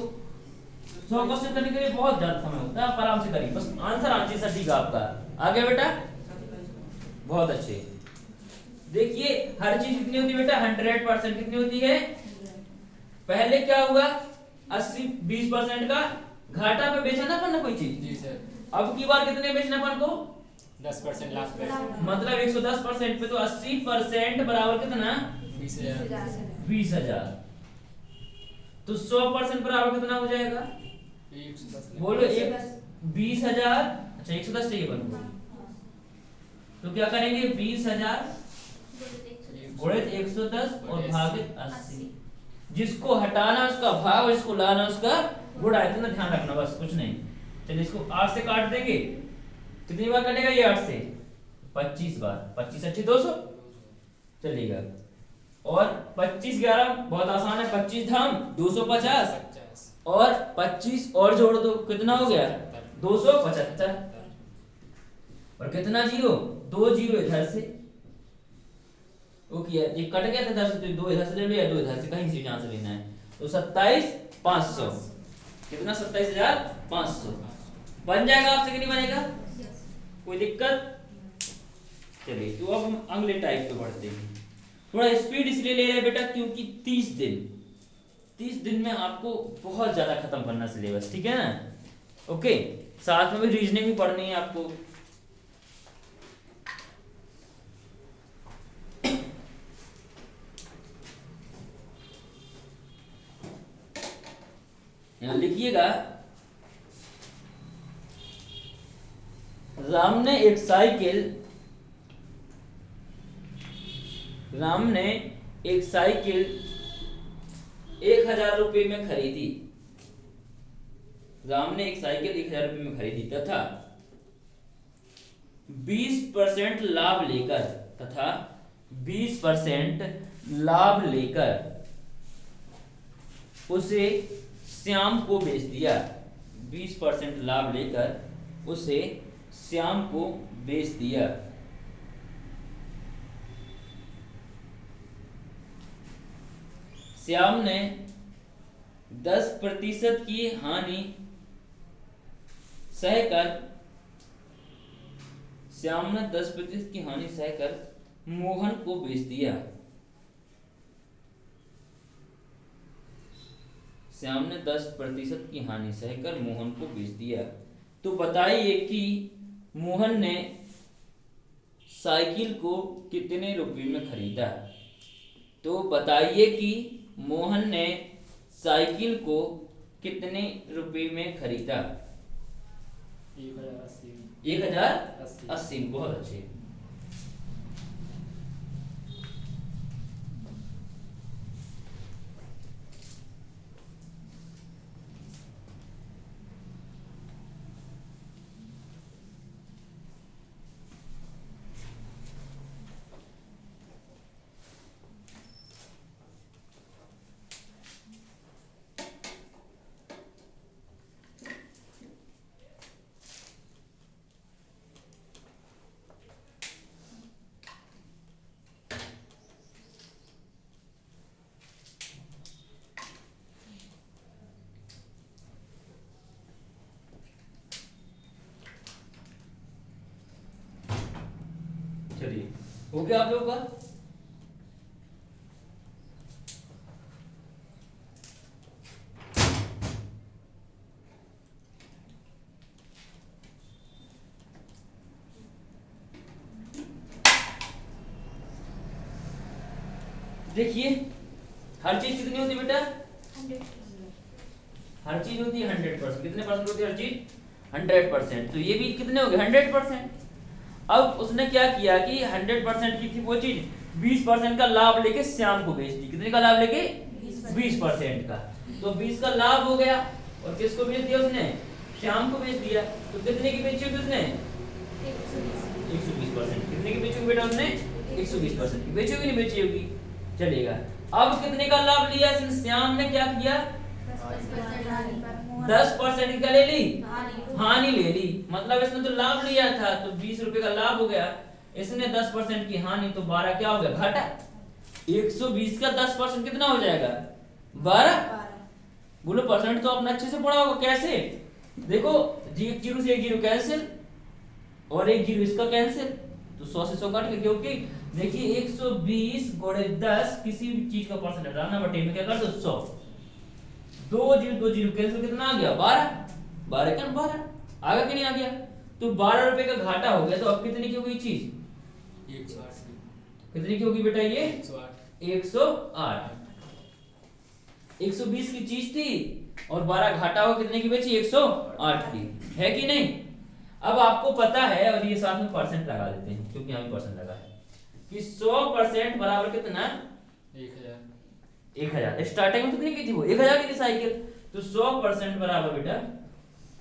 [SPEAKER 1] 100 क्वेश्चन करने के लिए बहुत ज्यादा समय होता है। आप आराम से करिए, बस आंसर आना चाहिए सटीक आपका। आ गया बेटा? बहुत अच्छे। देखिए हर चीज कितनी होती है बेटा? 100% कितनी होती है? पहले क्या हुआ 80 20% का घाटा पे बेचा ना अपन ने कोई चीज।
[SPEAKER 2] जी सर।
[SPEAKER 1] अब की बार कितने बेचना अपन को?
[SPEAKER 2] 10% लाभ पे।
[SPEAKER 1] मतलब 110% पे तो 80% बराबर कितना?
[SPEAKER 2] 20,000।
[SPEAKER 1] 20,000। तो 100% बराबर कितना हो जाएगा?
[SPEAKER 2] 110।
[SPEAKER 1] बोलो एक 20,000। अच्छा 110 चाहिए अपन को, तो क्या करेंगे 20,000 गुणित 110 और भागित 80। जिसको हटाना उसका भाग, जिसको लाना उसका गुणा। इतना ध्यान रखना बस, कुछ नहीं। चलिए इसको 8 से काट देंगे। कितनी बार कटेगा ये 8 से? 25 बार। 25 अच्छी 200 चलेगा। और 25 11 बहुत आसान है, 25 धाम 250 और 25 और जोड़ दो, कितना हो गया 275। और कितना जीरो? 2 जीरो इधर से। ओके ये कट गया था इधर से, तो 2 इधर से ले लो या 2 इधर से, कहीं से जहां से लेना है। तो 27,500 कितना? 27,500 बन जाएगा आपसे कि नहीं बनेगा? कोई दिक्कत? चलिए तो अब हम अगले टाइप पे बढ़ते हैं। थोड़ा स्पीड इसलिए ले रहे हैं बेटा क्योंकि 30 दिन में आपको बहुत ज्यादा खत्म करना सिलेबस, ठीक है ना? ओके साथ में भी रीजनिंग भी पढ़नी है आपको। यहां लिखिएगा, राम ने एक साइकिल 1000 रुपए में खरीदी। राम ने एक साइकिल 1000 रुपए में खरीदी तथा 20% लाभ लेकर उसे श्याम को बेच दिया। 20% लाभ लेकर उसे श्याम को बेच दिया। श्याम ने 10% की हानि सहकर मोहन को बेच दिया। श्याम ने 10% की हानि सहकर मोहन को बेच दिया। तो बताइए कि मोहन ने साइकिल को कितने रुपए में खरीदा। तो बताइए कि मोहन ने साइकिल को कितने रुपए में खरीदा। 1080। बहुत अच्छे। चलिए, हो गया आप लोगों का। देखिए, हर चीज कितनी होती है बेटा?
[SPEAKER 3] 100%।
[SPEAKER 1] हर चीज होती है 100%। कितने परसेंट होती है हर चीज? 100%। तो ये भी कितने हो गए? 100%। अब उसने क्या किया कि 100% की थी वो चीज, 20% का लाभ लेके श्याम को बेच दी। कितने का लाभ लेके? 20% का। तो 20 का लाभ हो गया और किसको बेच दिया उसने? श्याम को बेच दिया। तो कितने की बेची होगी उसने? 120%। कितने की बेची होगी बेटा उसने? 120% की बेची होगी, नहीं बेची होगी? चलेगा। अब कितने का लाभ लिया श्याम ने? क्या किया? 10% का ले ली, हानि ले ली। मतलब इसने तो लाभ लिया था तो 20 रुपए का लाभ हो गया, इसने 10% की हानि, तो 12 क्या हो गया? घाटा। 120 का 10% कितना हो जाएगा? 12। बोलो, परसेंट तो अपना अच्छे से पढ़ा होगा। कैसे? देखो, 0 से 1 0 कैंसिल और 1 0 इसका कैंसिल, तो 100 से 100 काट के, क्योंकि देखिए 120 गुणे 10 किसी भी चीज का परसेंट हटाना, बटे में क्या कर दो? 100। 2 0 कैंसिल, कितना आ गया? 12। 12 का 12 आ गया कि नहीं आ गया? तो 12 रुपए का घाटा हो गया। तो अब कितने की होगी चीज?
[SPEAKER 2] 108।
[SPEAKER 1] कितने की होगी बेटा ये?
[SPEAKER 2] 108।
[SPEAKER 1] 108। 120 की चीज थी और 12 घाटा हो, कितने की बेची? 108 की। है कि नहीं? अब आपको पता है, और ये साथ में परसेंट लगा देते हैं क्योंकि यहाँ भी परसेंट लगा है, कि 100% बराबर कितना?
[SPEAKER 2] 1000।
[SPEAKER 1] 1000। स्टार्टिंग में कितनी की थी वो? 1000 की थी साइकिल। तो 100% बराबर बेटा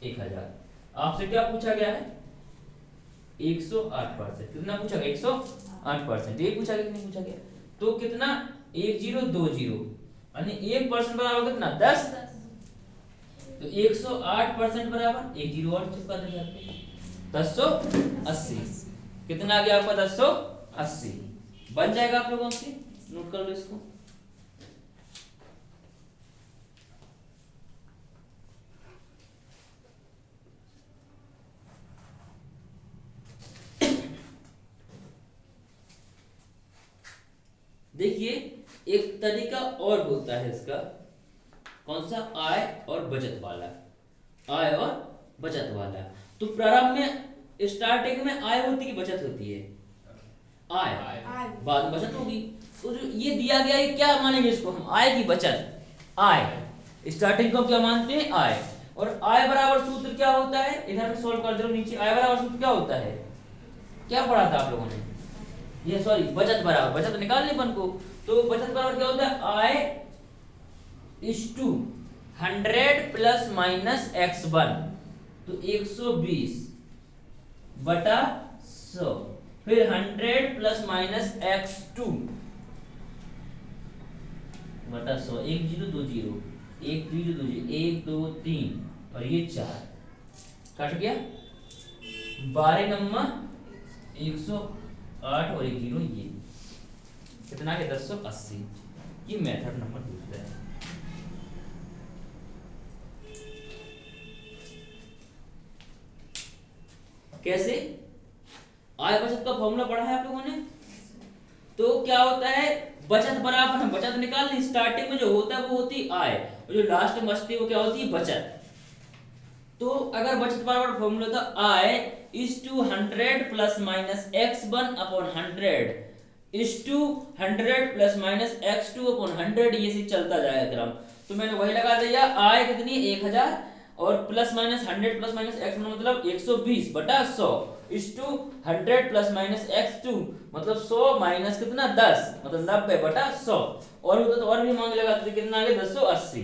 [SPEAKER 1] 1000। आपसे क्या पूछा गया है? 108%। कितना पूछा गया? 108%। ये पूछा गया कि नहीं पूछा गया? तो कितना? 1 0 2 0 यानी 1% बराबर कितना? 10। तो 108% बराबर 1 0 और चिपका दे जाते हैं, 1080। कितना आ गया आपका? 1080 बन जाएगा आप लोगों से। नोट कर लो इसको। देखिए, एक तरीका और होता है इसका। कौन सा? आय और बचत वाला। आय और बचत वाला। तो प्रारंभ में स्टार्टिंग में आय होती है बचत होती है? आय। बाद में बचत होगी। तो जो ये दिया गया है क्या मानेंगे इसको हम? आय की बचत। आय स्टार्टिंग को क्या मानते हैं? आय। और आय बराबर सूत्र क्या होता है? इधर में सोल्व कर दो नीचे। आय बराबर सूत्र क्या होता है? क्या पढ़ा था आप लोगों ने? ये सॉरी, बचत बराबर, बचत निकालने अपन को। तो बचत बराबर क्या होता है? आय is to 100 plus minus x1। तो 120 बटा 100, फिर 100 प्लस माइनस x2 बटा 100। 1 जीरो 2 जीरो, 1 जीरो 2 जीरो, 1 2 3 और ये 4 कट गया। 12 नम्मा 108 और 1 जीरो, ये कितना के 1080। ये मेथड नंबर दूसरा है। कैसे? आय बचत का फॉर्मूला पढ़ा है आप लोगों ने? तो क्या होता है? बचत बराबर, हम बचत निकालने स्टार्टिंग में जो होता है वो होती है आय, और जो लास्ट में बचती है वो क्या होती है? बचत। तो अगर बचत बराबर फॉर्मूला था आय is to 100 plus minus x1 upon 100 is to 100 plus minus x2 upon 100, ये से चलता जाएगा क्रम। तो मैंने वही लगा दिया, आय कितनी? 1000 और plus minus 100 plus minus x1 मतलब 120 बटा 100 is to 100 plus minus x2 मतलब 100 माइनस कितना? 10 मतलब 90 बटा 100। और होता तो और भी मांग लगाते थे, कितना आ गया? 1080।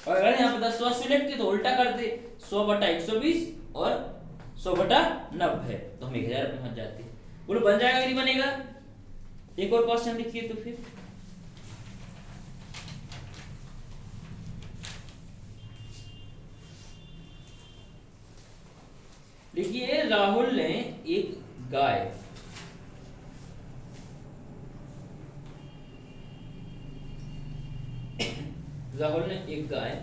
[SPEAKER 1] और अगर यहाँ पे 1080 लिख के तो उल्टा करते, 100 बटा 120 और 100 बटा 90, तो हम 1000 पे पहुंच जाते। बोलो बन जाएगा कि नहीं बनेगा? एक और क्वेश्चन लिखिए तो फिर। देखिए राहुल ने एक गाय राहुल ने एक गाय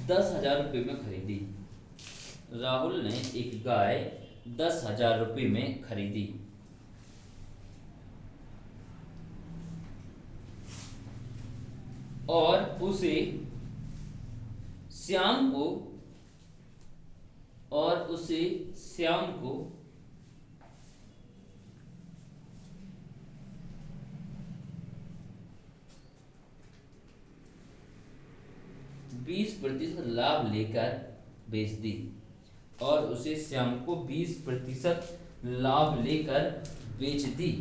[SPEAKER 1] 10,000 रुपये में खरीदी। राहुल ने एक गाय 10,000 रुपये में खरीदी और उसे श्याम को और उसे श्याम को 20% लाभ लेकर बेच दी। और उसे श्याम को 20% लाभ लेकर बेच दी।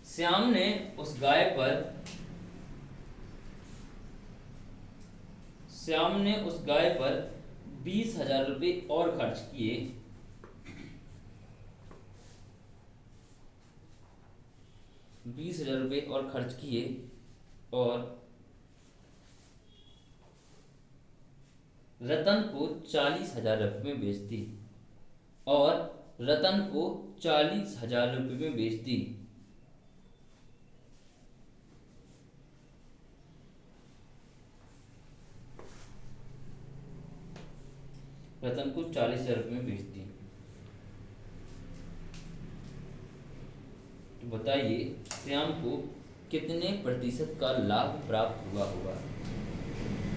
[SPEAKER 1] श्याम ने उस गाय पर श्याम ने उस गाय पर 20,000 रुपये और खर्च किए। 20,000 रुपये और खर्च किए और रतन को 40,000 रुपये में बेच दी। और रतन को 40,000 रुपये में बेच दी। रतन को 40,000 रुपये में बेच दी। तो बताइए श्याम को कितने प्रतिशत का लाभ प्राप्त हुआ होगा?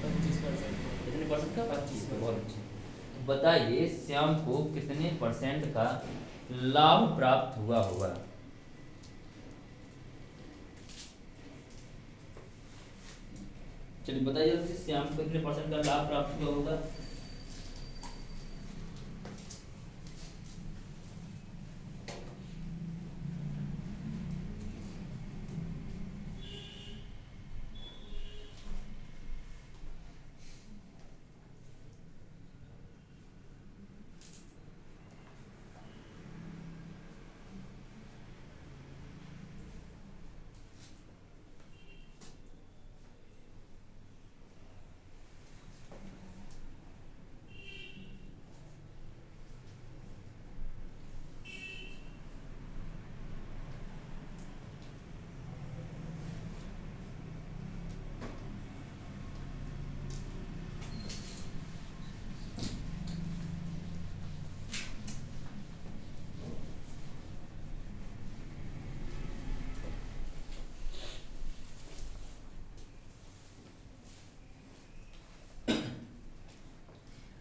[SPEAKER 2] 25%।
[SPEAKER 1] कितने परसेंट का? 25। बहुत अच्छे। तो बताइए श्याम को कितने परसेंट का लाभ प्राप्त हुआ होगा? चलिए बताइए श्याम को कितने परसेंट का लाभ प्राप्त हुआ होगा?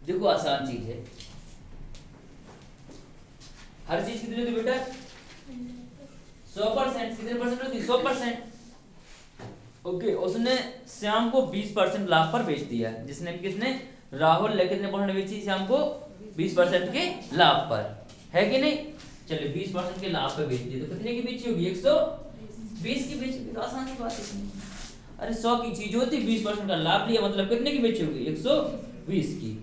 [SPEAKER 1] देखो आसान चीज है, हर चीज कितनी होती है बेटा? 100%। कितने परसेंट होती है? 100%। ओके, उसने श्याम को 20% लाभ पर बेच दिया। जिसने किसने? राहुल ने कितने परसेंट बेची श्याम को? 20% के लाभ पर, है कि नहीं? चलिए 20% के लाभ पर बेच दिया तो कितने की बेची होगी? 120 की बेची होगी। तो आसान सी बात है। अरे 100 की चीज होती, 20% का लाभ लिया, मतलब कितने की बेची होगी? 120 की।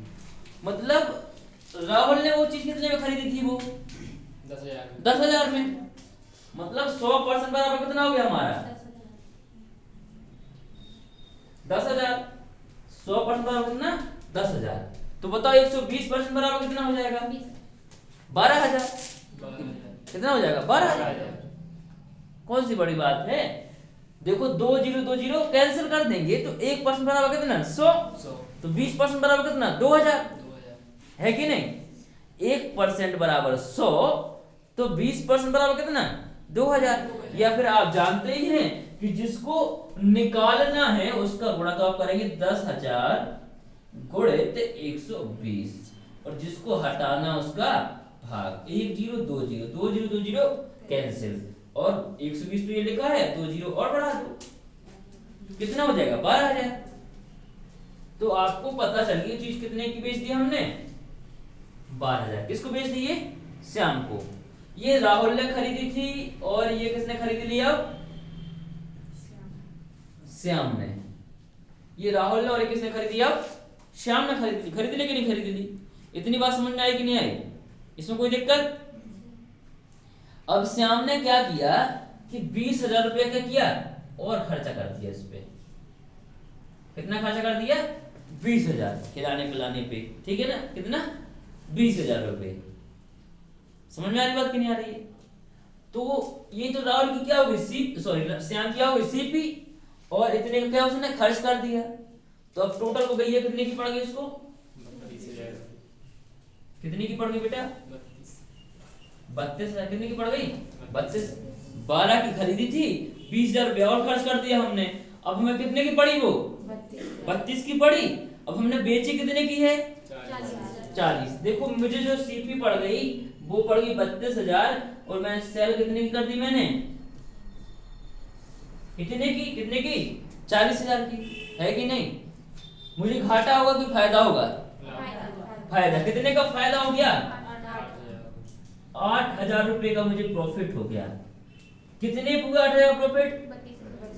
[SPEAKER 1] मतलब राहुल ने वो चीज कितने में खरीदी थी? वो 10,000 में। मतलब 100% बराबर कितना हो गया हमारा? 10,000। 100% बराबर कितना? 10,000। तो बताओ 120% बराबर कितना हो जाएगा? 12,000। कितना हो जाएगा? 12,000। कौन सी बड़ी बात है? देखो 2 0 2 0 कैंसिल कर देंगे तो 1% बराबर कितना? 100। तो 20% बराबर कितना? 2,000, है कि नहीं? 1% बराबर 100, तो 20% बराबर कितना? 2,000। या फिर आप जानते ही हैं कि जिसको निकालना है उसका गुणा तो आप करेंगे 10,000 गुणित 120, और जिसको हटाना उसका भाग। 1 0 2 0 2 0 2 0 कैंसिल, और 120 तो ये लिखा है, 2 0 और बढ़ा दो, कितना हो जाएगा? 12,000। तो आपको पता चल गई चीज कितने की बेच दी हमने? 12,000। किसको बेच दी? ये श्याम को। ये राहुल ने खरीदी थी, और ये किसने खरीद लिया? श्याम ने। ये राहुल ने और ये किसने खरीदी? अब श्याम ने खरीद ली। खरीद ली कि नहीं खरीद ली? इतनी बात समझ में आई कि नहीं आई? इसमें कोई दिक्कत? अब श्याम ने क्या किया कि 20,000 रुपया क्या किया और खर्चा कर दिया इस पे। कितना खर्चा कर दिया? 20,000 खिलाने पिलाने पे, ठीक है ना? कितना? 20,000 रुपए। समझ में आ रही बात कि नहीं आ रही है? तो ये तो राहुल की क्या हो गई? सी सॉरी श्याम क्या हो गई? सीपी, और इतने का क्या उसने खर्च कर दिया। तो अब टोटल हो गई है कितने की पड़ गई उसको?
[SPEAKER 2] 32,000।
[SPEAKER 1] कितनी की पड़ गई बेटा? 32,000। कितनी की पड़ गई? 32। 12 की खरीदी थी, 20,000 रुपया और खर्च कर दिया हमने। अब हमें कितने की पड़ी? वो 32 की पड़ी। अब हमने बेची कितने की है? 40। देखो मुझे जो सीपी पड़ गई वो पड़ गई 32,000, और मैं सेल कितने की कर दी मैंने? कितने की? कितने की? 40,000 की, है कि नहीं? मुझे घाटा होगा कि फायदा होगा? फायदा। कितने का फायदा हो गया? 8,000 रुपए का मुझे प्रॉफिट हो गया। कितने हुआ 8,000 प्रॉफिट?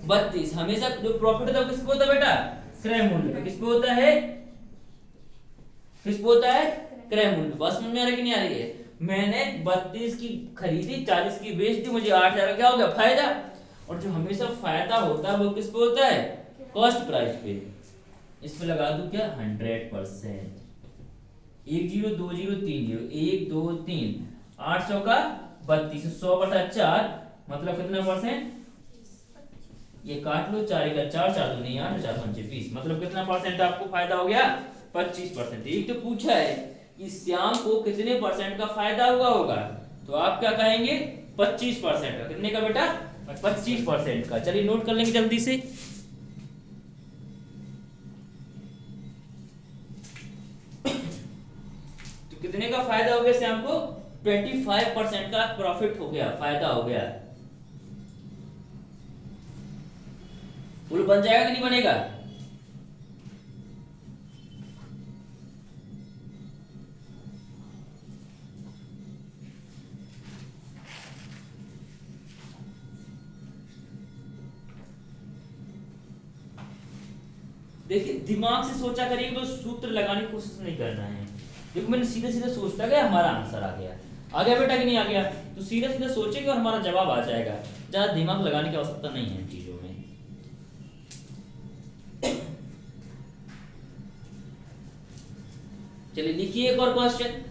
[SPEAKER 1] 32। हमेशा जो प्रॉफिट होता है किस पे होता है बेटा? क्रय मूल्य पे। किस पे होता है? किस पे होता है? क्रय मूल्य। बस समझ में आ रही कि नहीं आ रही है? मैंने 32 की खरीदी, 40 की बेच दी, मुझे 8,000 का क्या हो गया? फायदा। और जो हमेशा फायदा होता है वो किस पे होता है? कॉस्ट प्राइस पे। इस पे लगा दूं क्या? 100%। 1 0 2 0 3 0 1 2 3 800 का 32, 100/4 मतलब कितना परसेंट? ये काट लो, 4 का 4 4 2 नहीं 8 4 5 20, मतलब कितना परसेंट आपको फायदा हो गया? 25%। एक तो पूछा है कि श्याम को कितने परसेंट का फायदा हुआ होगा, तो आप क्या कहेंगे? 25% का। कितने का बेटा? 25% का। चलिए नोट कर लेंगे जल्दी से। तो कितने का फायदा हो गया श्याम को? 25% का प्रॉफिट हो गया, फायदा हो गया। पुल बन जाएगा कि नहीं बनेगा? देखिए दिमाग से सोचा करिए, तो सूत्र लगाने की कोशिश नहीं करना है। देखो मैंने सीधे सीधे सोचता गया, हमारा आंसर आ गया। आ गया बेटा कि नहीं आ गया? तो सीधे सीधे सोचेंगे और हमारा जवाब आ जाएगा। ज्यादा दिमाग लगाने की आवश्यकता नहीं है इन चीजों में। चलिए लिखिए एक और क्वेश्चन।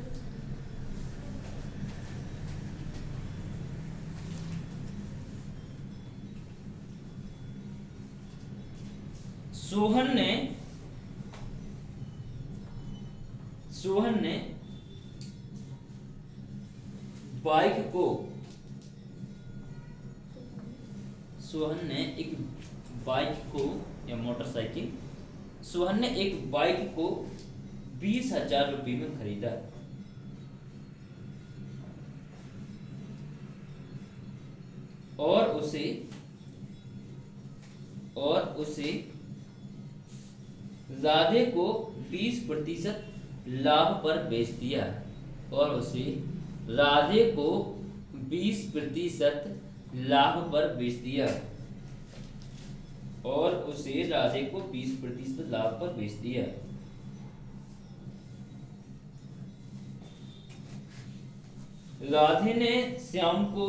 [SPEAKER 1] सोहन ने बाइक को सोहन ने एक बाइक को या मोटरसाइकिल सोहन ने एक बाइक को 20,000 रुपये में खरीदा और उसे राधे को 20% लाभ पर बेच दिया और उसे राधे को 20% लाभ पर बेच दिया और उसे राधे को 20% लाभ पर बेच दिया। राधे ने श्याम को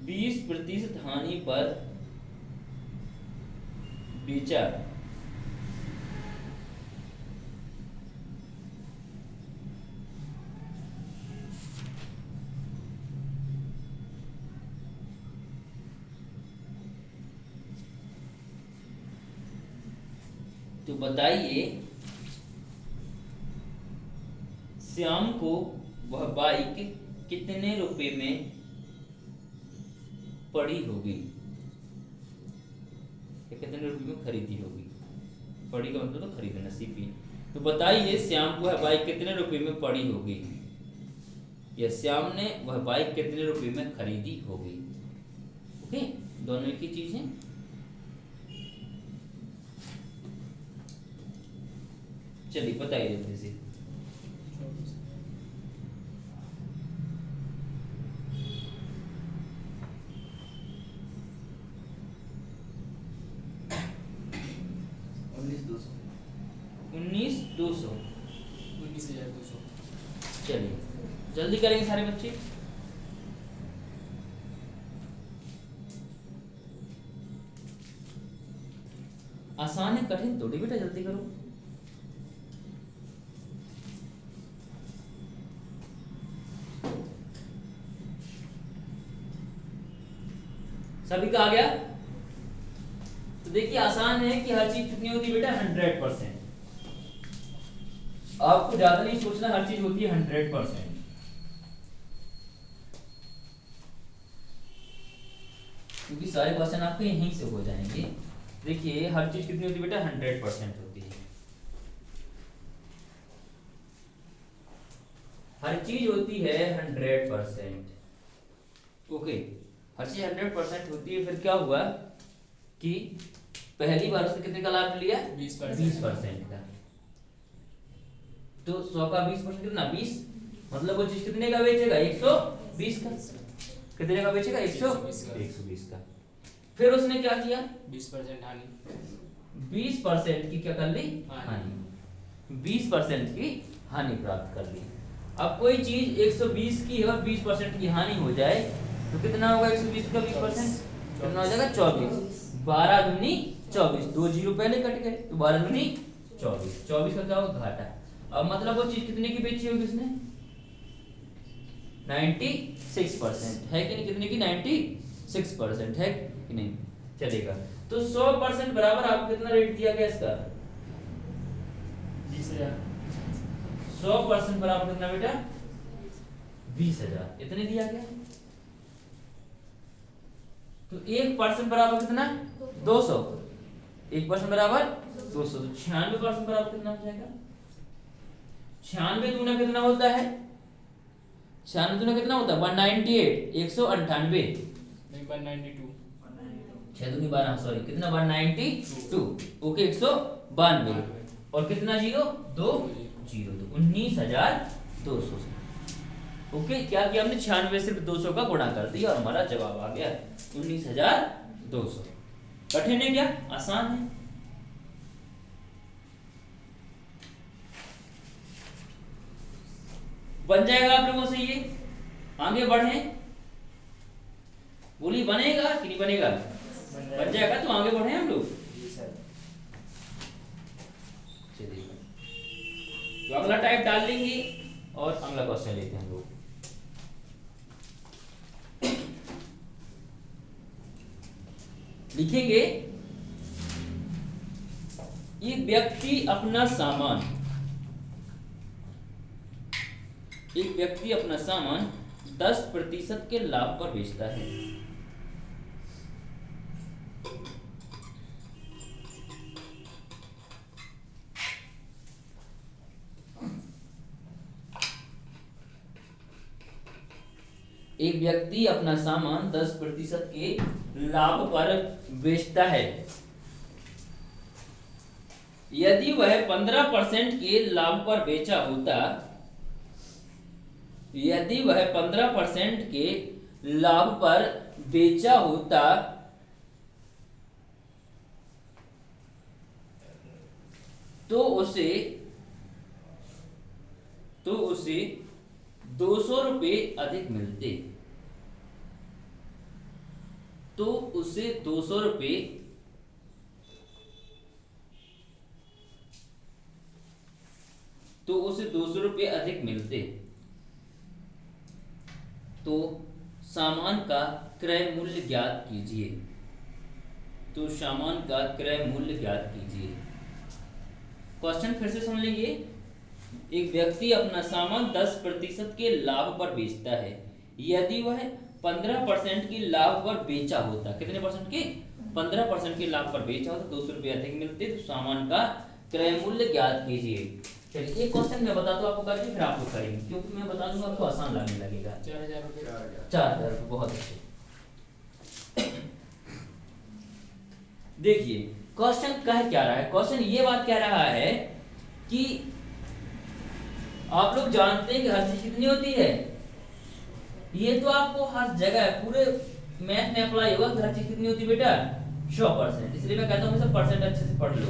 [SPEAKER 1] 20% हानि पर बेचा। तो बताइए श्याम को वह बाइक कितने रुपए में पड़ी होगी, कितने रुपए में खरीदी होगी। पड़ी का मतलब तो खरीदना, सीपी। तो बताइए श्याम को वह बाइक कितने रुपए में पड़ी होगी, या श्याम ने वह बाइक कितने रुपए में खरीदी होगी। ओके, दोनों एक ही चीज है। चलिए बताइए जल्दी से। उन्नीस दो सौ। चलिए जल्दी करेंगे सारे बच्चे। आसान है कठिन थोड़ी बेटा, जल्दी करो। सभी का आ गया। तो देखिए आसान है कि हर चीज कितनी होती है बेटा, 100%। आपको ज्यादा नहीं सोचना, हर चीज होती है 100%। क्योंकि सारे क्वेश्चन आपके यहीं से हो जाएंगे। देखिए हर चीज कितनी होती है बेटा, 100% होती है। हर चीज होती है 100%। ओके, हर चीज 100% होती है। फिर क्या हुआ कि पहली बार उसने कितने का लाभ लिया, 20% का। तो 100 का 20% कितना, 20। मतलब वो चीज कितने का बेचेगा, 120 का। कितने का बेचेगा, 120 का। फिर उसने क्या किया,
[SPEAKER 2] 20% हानि,
[SPEAKER 1] 20% की क्या कर ली, हानि। 20% की हानि प्राप्त कर ली। अब कोई चीज 120 की और 20% की हानि हो जाए तो कितना होगा, 120 का 20% कितना हो जाएगा, 24। 12 दूनी 24, 2 जीरो पहले कट गए तो 12 दूनी 24। 24 का क्या होगा, घाटा। अब मतलब वो चीज कितने की बेची होगी उसने, 96% है कि नहीं, कितने की, 96% है कि नहीं। चलेगा। तो 100% बराबर आपको कितना रेट दिया गया इसका,
[SPEAKER 2] 20,000।
[SPEAKER 1] 100% बराबर कितना बेटा, 20,000 इतने दिया गया। तो 1% बराबर कितना, 200। 1% बराबर 200। तो 96% बराबर कितना हो जाएगा, 96 दूना कितना होता है, 96 दूना कितना होता है, 198, 198।
[SPEAKER 2] नहीं, 192।
[SPEAKER 1] 6 दूनी 12, सॉरी कितना, 192। ओके, 192। और कितना जीरो, 2 जीरो। तो 19,200। ओके, क्या किया हमने, 96 सिर्फ 200 का गुणा कर दिया और हमारा जवाब आ गया 19,200। कठिन है क्या, आसान है। बन जाएगा आप लोगों से ये, आगे बढ़े। बोलिए बनेगा कि नहीं बनेगा, बन जाएगा। तो आगे बढ़े हम लोग। चलिए तो अगला टाइप डाल लेंगे और अगला क्वेश्चन लेते हैं हम लोग। लिखेंगे, एक व्यक्ति अपना सामान 10% के लाभ पर बेचता है। एक व्यक्ति अपना सामान 10% के लाभ पर बेचता है। यदि वह 15% के लाभ पर बेचा होता, यदि वह 15% के लाभ पर बेचा होता तो उसे 200 रुपये अधिक मिलते। तो उसे 200 रुपये अधिक मिलते। तो सामान का क्रय मूल्य ज्ञात कीजिए। तो सामान का क्रय मूल्य ज्ञात कीजिए। क्वेश्चन फिर से सुन लीजिए। एक व्यक्ति अपना सामान 10% के लाभ पर बेचता है। यदि वह 15% के लाभ पर बेचा होता, कितने परसेंट के? 15% के लाभ पर बेचा होता, 200 रुपये अधिक मिलते। तो सामान का क्रय मूल्य ज्ञात कीजिए। चलिए एक क्वेश्चन मैं बता दूं आपको करके, फिर आप लोग करेंगे, क्योंकि मैं बता दूंगा आपको आसान लगने लगेगा।
[SPEAKER 2] 4000 रुपये।
[SPEAKER 1] 4000 रुपये, बहुत अच्छे। देखिए क्वेश्चन कह क्या रहा है। क्वेश्चन ये बात कह रहा है कि आप लोग जानते हैं कि हर चीज कितनी होती है। ये तो आपको हर जगह पूरे मैथ में अप्लाई होगा कि हर चीज कितनी होती है बेटा, 100%। इसलिए मैं कहता हूँ सब परसेंट अच्छे से पढ़ लो।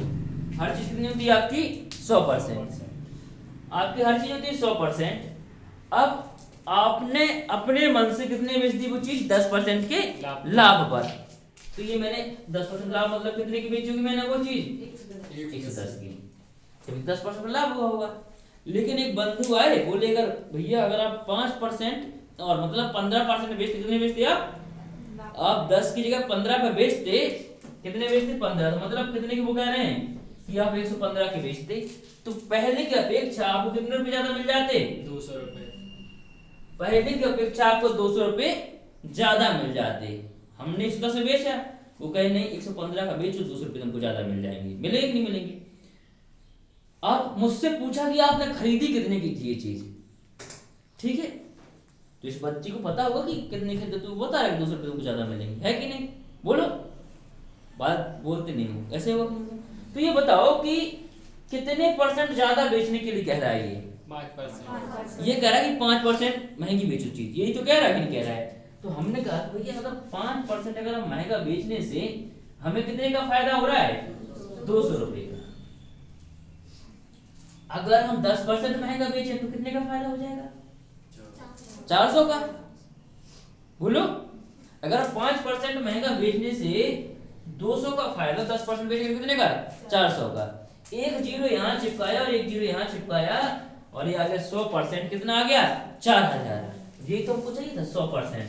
[SPEAKER 1] हर चीज कितनी होती है आपकी? 100%। आपकी हर चीज होती है 100%। अब आपने अपने मन से कितने बेच दी वो चीज? 10% के लाभ पर। तो ये मैंने 10% लाभ मतलब कितने की बेची होगी मैंने वो चीज? 110 की। तो 10% लाभ हुआ होगा। लेकिन एक बंधु आए, बोले अगर भैया अगर आप 5% और मतलब 15% बेचते, कितने बेचते आप 10 की जगह 15 पे बेचते, कितने बेचते? 15। तो मतलब कितने की वो कह रहे हैं कि आप 115 के बेचते। तो पहले की अपेक्षा आपको कितने रुपए ज्यादा मिल जाते?
[SPEAKER 2] 200 रुपये।
[SPEAKER 1] पहले की अपेक्षा आपको 200 रुपए ज्यादा मिल जाते। हमने 110 में बेचा, वो कहे नहीं 115 का बेचो, 200 रुपए तुमको ज्यादा मिल जाएंगे। मिलेंगे नहीं मिलेंगे? अब मुझसे पूछा कि आपने खरीदी कितने की थी ये चीज, ठीक है? तो इस बच्ची को पता होगा कि कितने खरीदे, तो बता रहा है 200 रुपए तुमको ज्यादा मिलेंगे, है कि नहीं? बोलो, बात बोलते नहीं हो, ऐसे होगा। तो ये बताओ कि कितने परसेंट ज्यादा बेचने के लिए कह रहा है ये?
[SPEAKER 2] 5%।
[SPEAKER 1] ये कह रहा है कि 5% महंगी बेचो चीज, यही तो कह रहा है कि नहीं कह रहा है? तो हमने कहा भैया अगर 5% अगर हम महंगा बेचने से हमें कितने का फायदा हो रहा है? 200 रुपए का। अगर हम 10% महंगा बेचें तो कितने का फायदा हो जाएगा? 400 का। बोलो, अगर 5% महंगा बेचने से 200 का फायदा, 10% बेचने कितने का? 400 का। एक जीरो यहाँ चिपकाया और एक जीरो यहाँ चिपकाया और ये आ गया 100%। कितना आ गया? 4000। ये तो हमको चाहिए था 100%।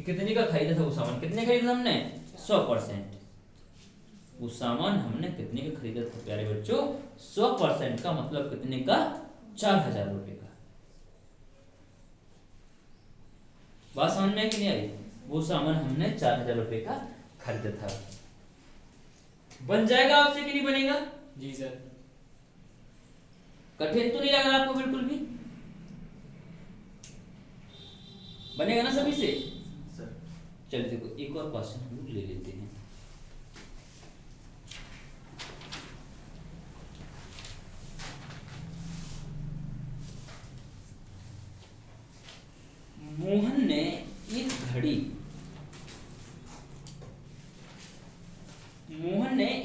[SPEAKER 1] कितने का खरीदा था वो सामान? कितने खरीदा था हमने? 100%। वो सामान हमने कितने का खरीदा था प्यारे बच्चों? 100% का मतलब कितने का? 4000 रुपए का। बात समझ में कि नहीं आई? वो सामान हमने 4000 रुपए का खरीदा था। बन जाएगा आपसे कि नहीं बनेगा?
[SPEAKER 2] जी सर।
[SPEAKER 1] कठिन तो नहीं लग रहा आपको बिल्कुल भी? बनेगा ना सभी से? चलिए देखो एक और क्वेश्चन हम लोग ले लेते हैं। मोहन ने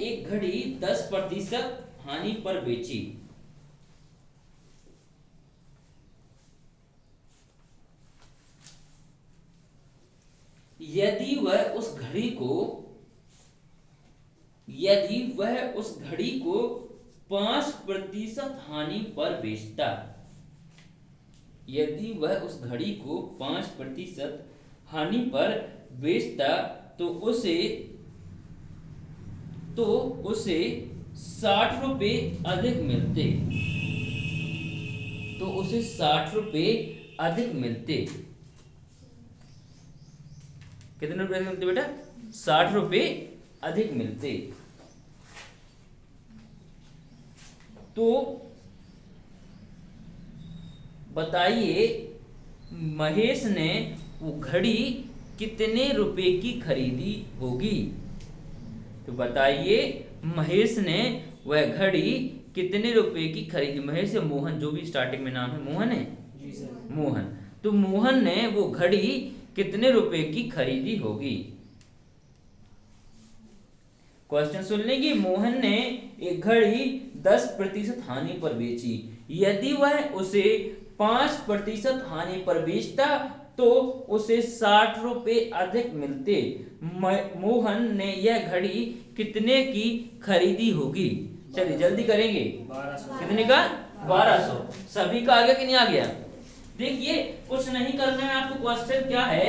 [SPEAKER 1] एक घड़ी 10% हानि पर बेची। यदि वह उस घड़ी को 5% हानि पर बेचता, यदि वह उस घड़ी को 5% हानि पर बेचता तो उसे 60 रुपये अधिक मिलते। तो उसे 60 रुपये अधिक मिलते। कितने रुपए मिलते बेटा? 60 रुपये अधिक मिलते। तो बताइए महेश ने वो घड़ी कितने रुपए की खरीदी होगी। तो बताइए महेश ने वह घड़ी कितने रुपए की खरीदी। महेश या मोहन, जो भी स्टार्टिंग में नाम है, मोहन है,
[SPEAKER 2] जी सर।
[SPEAKER 1] मोहन। तो मोहन ने वो घड़ी कितने रुपए की खरीदी होगी। क्वेश्चन सुन लेंगे। मोहन ने एक घड़ी 10% हानि पर बेची। यदि वह उसे 5% हानि पर बेचता तो उसे 60 रुपए अधिक मिलते। मोहन ने यह घड़ी कितने की खरीदी होगी। चलिए जल्दी करेंगे।
[SPEAKER 2] 1200।
[SPEAKER 1] कितने का? 1200। सभी का आ गया कि नहीं आ गया? देखिए कुछ नहीं करना है आपको। क्वेश्चन क्या है,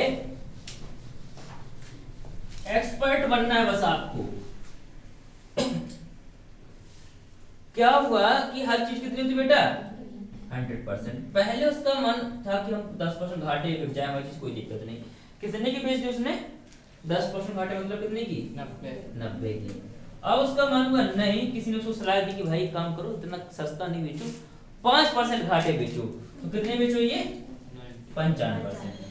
[SPEAKER 1] एक्सपर्ट बनना है बस आपको। क्या हुआ कि हर चीज कितनी होती बेटा? 100%। पहले उसका मन था कि हम 10% घाटे बिक जाए, हमारी चीज कोई दिक्कत नहीं। कितने की बेच दी उसने? 10% घाटे मतलब कितने की? 90 की। अब उसका मन हुआ नहीं, किसी ने उसको सलाह दी कि भाई काम करो, इतना सस्ता नहीं बेचो, 5% घाटे बेचो। तो कितने बेचो ये? 95%।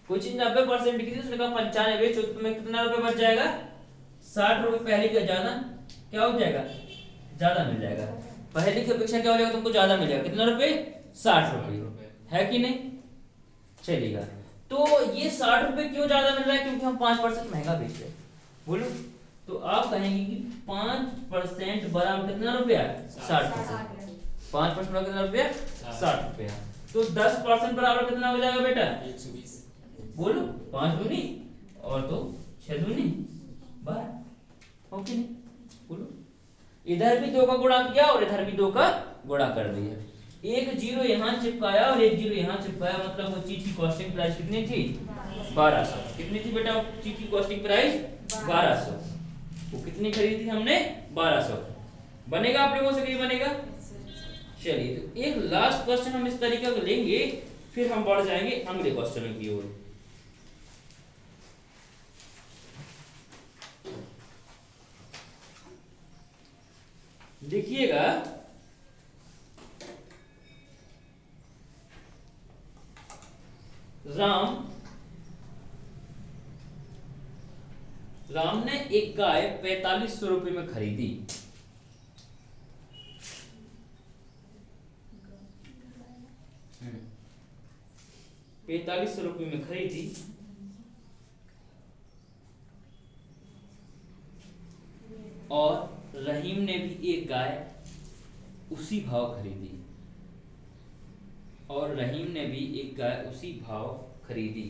[SPEAKER 1] कोई चीज 90% की थी, उसने कहा 95 बेचो, तो तुम्हें कितना रुपए बच जाएगा? 60 रुपए। पहले का ज्यादा क्या हो जाएगा? ज्यादा मिल जाएगा। पहले की अपेक्षा क्या हो जाएगा तुमको? ज्यादा मिल जाएगा। कितना रुपए? 60 रुपए। है कि नहीं? चलेगा। तो ये 60 रुपए क्यों ज्यादा मिल रहा है? क्योंकि हम 5% महंगा बेच रहे हैं। बोलो। तो आप कहेंगे कि 5% बराबर कितना रुपया? 60 रुपया। 5% बराबर कितना रुपया? 60 रुपया। तो 10% बराबर कितना हो जाएगा बेटा?
[SPEAKER 2] 120।
[SPEAKER 1] बोलो। 5 दूनी और तो 6 दूनी 12। हो कि नहीं? बोलो। इधर भी 2 का गुणा किया और इधर भी 2 का गुणा कर दिया। एक 0 यहाँ चिपकाया और एक 0 यहाँ चिपकाया, मतलब वो चीज की कॉस्टिंग प्राइस कितनी थी? 1200। कितनी थी बेटा चीज की कॉस्टिंग प्राइस? 1200। वो कितनी खरीदी थी हमने? 1200। बनेगा आप लोगों से नहीं बनेगा? चलिए तो एक लास्ट क्वेश्चन हम इस तरीके का लेंगे, फिर हम बढ़ जाएंगे अगले क्वेश्चन की ओर। देखिएगा, राम ने एक गाय 4500 रुपए में खरीदी। हम्म, 4500 रुपए में खरीदी और रहीम ने भी एक गाय उसी भाव खरीदी। और रहीम ने भी एक गाय उसी भाव खरीदी।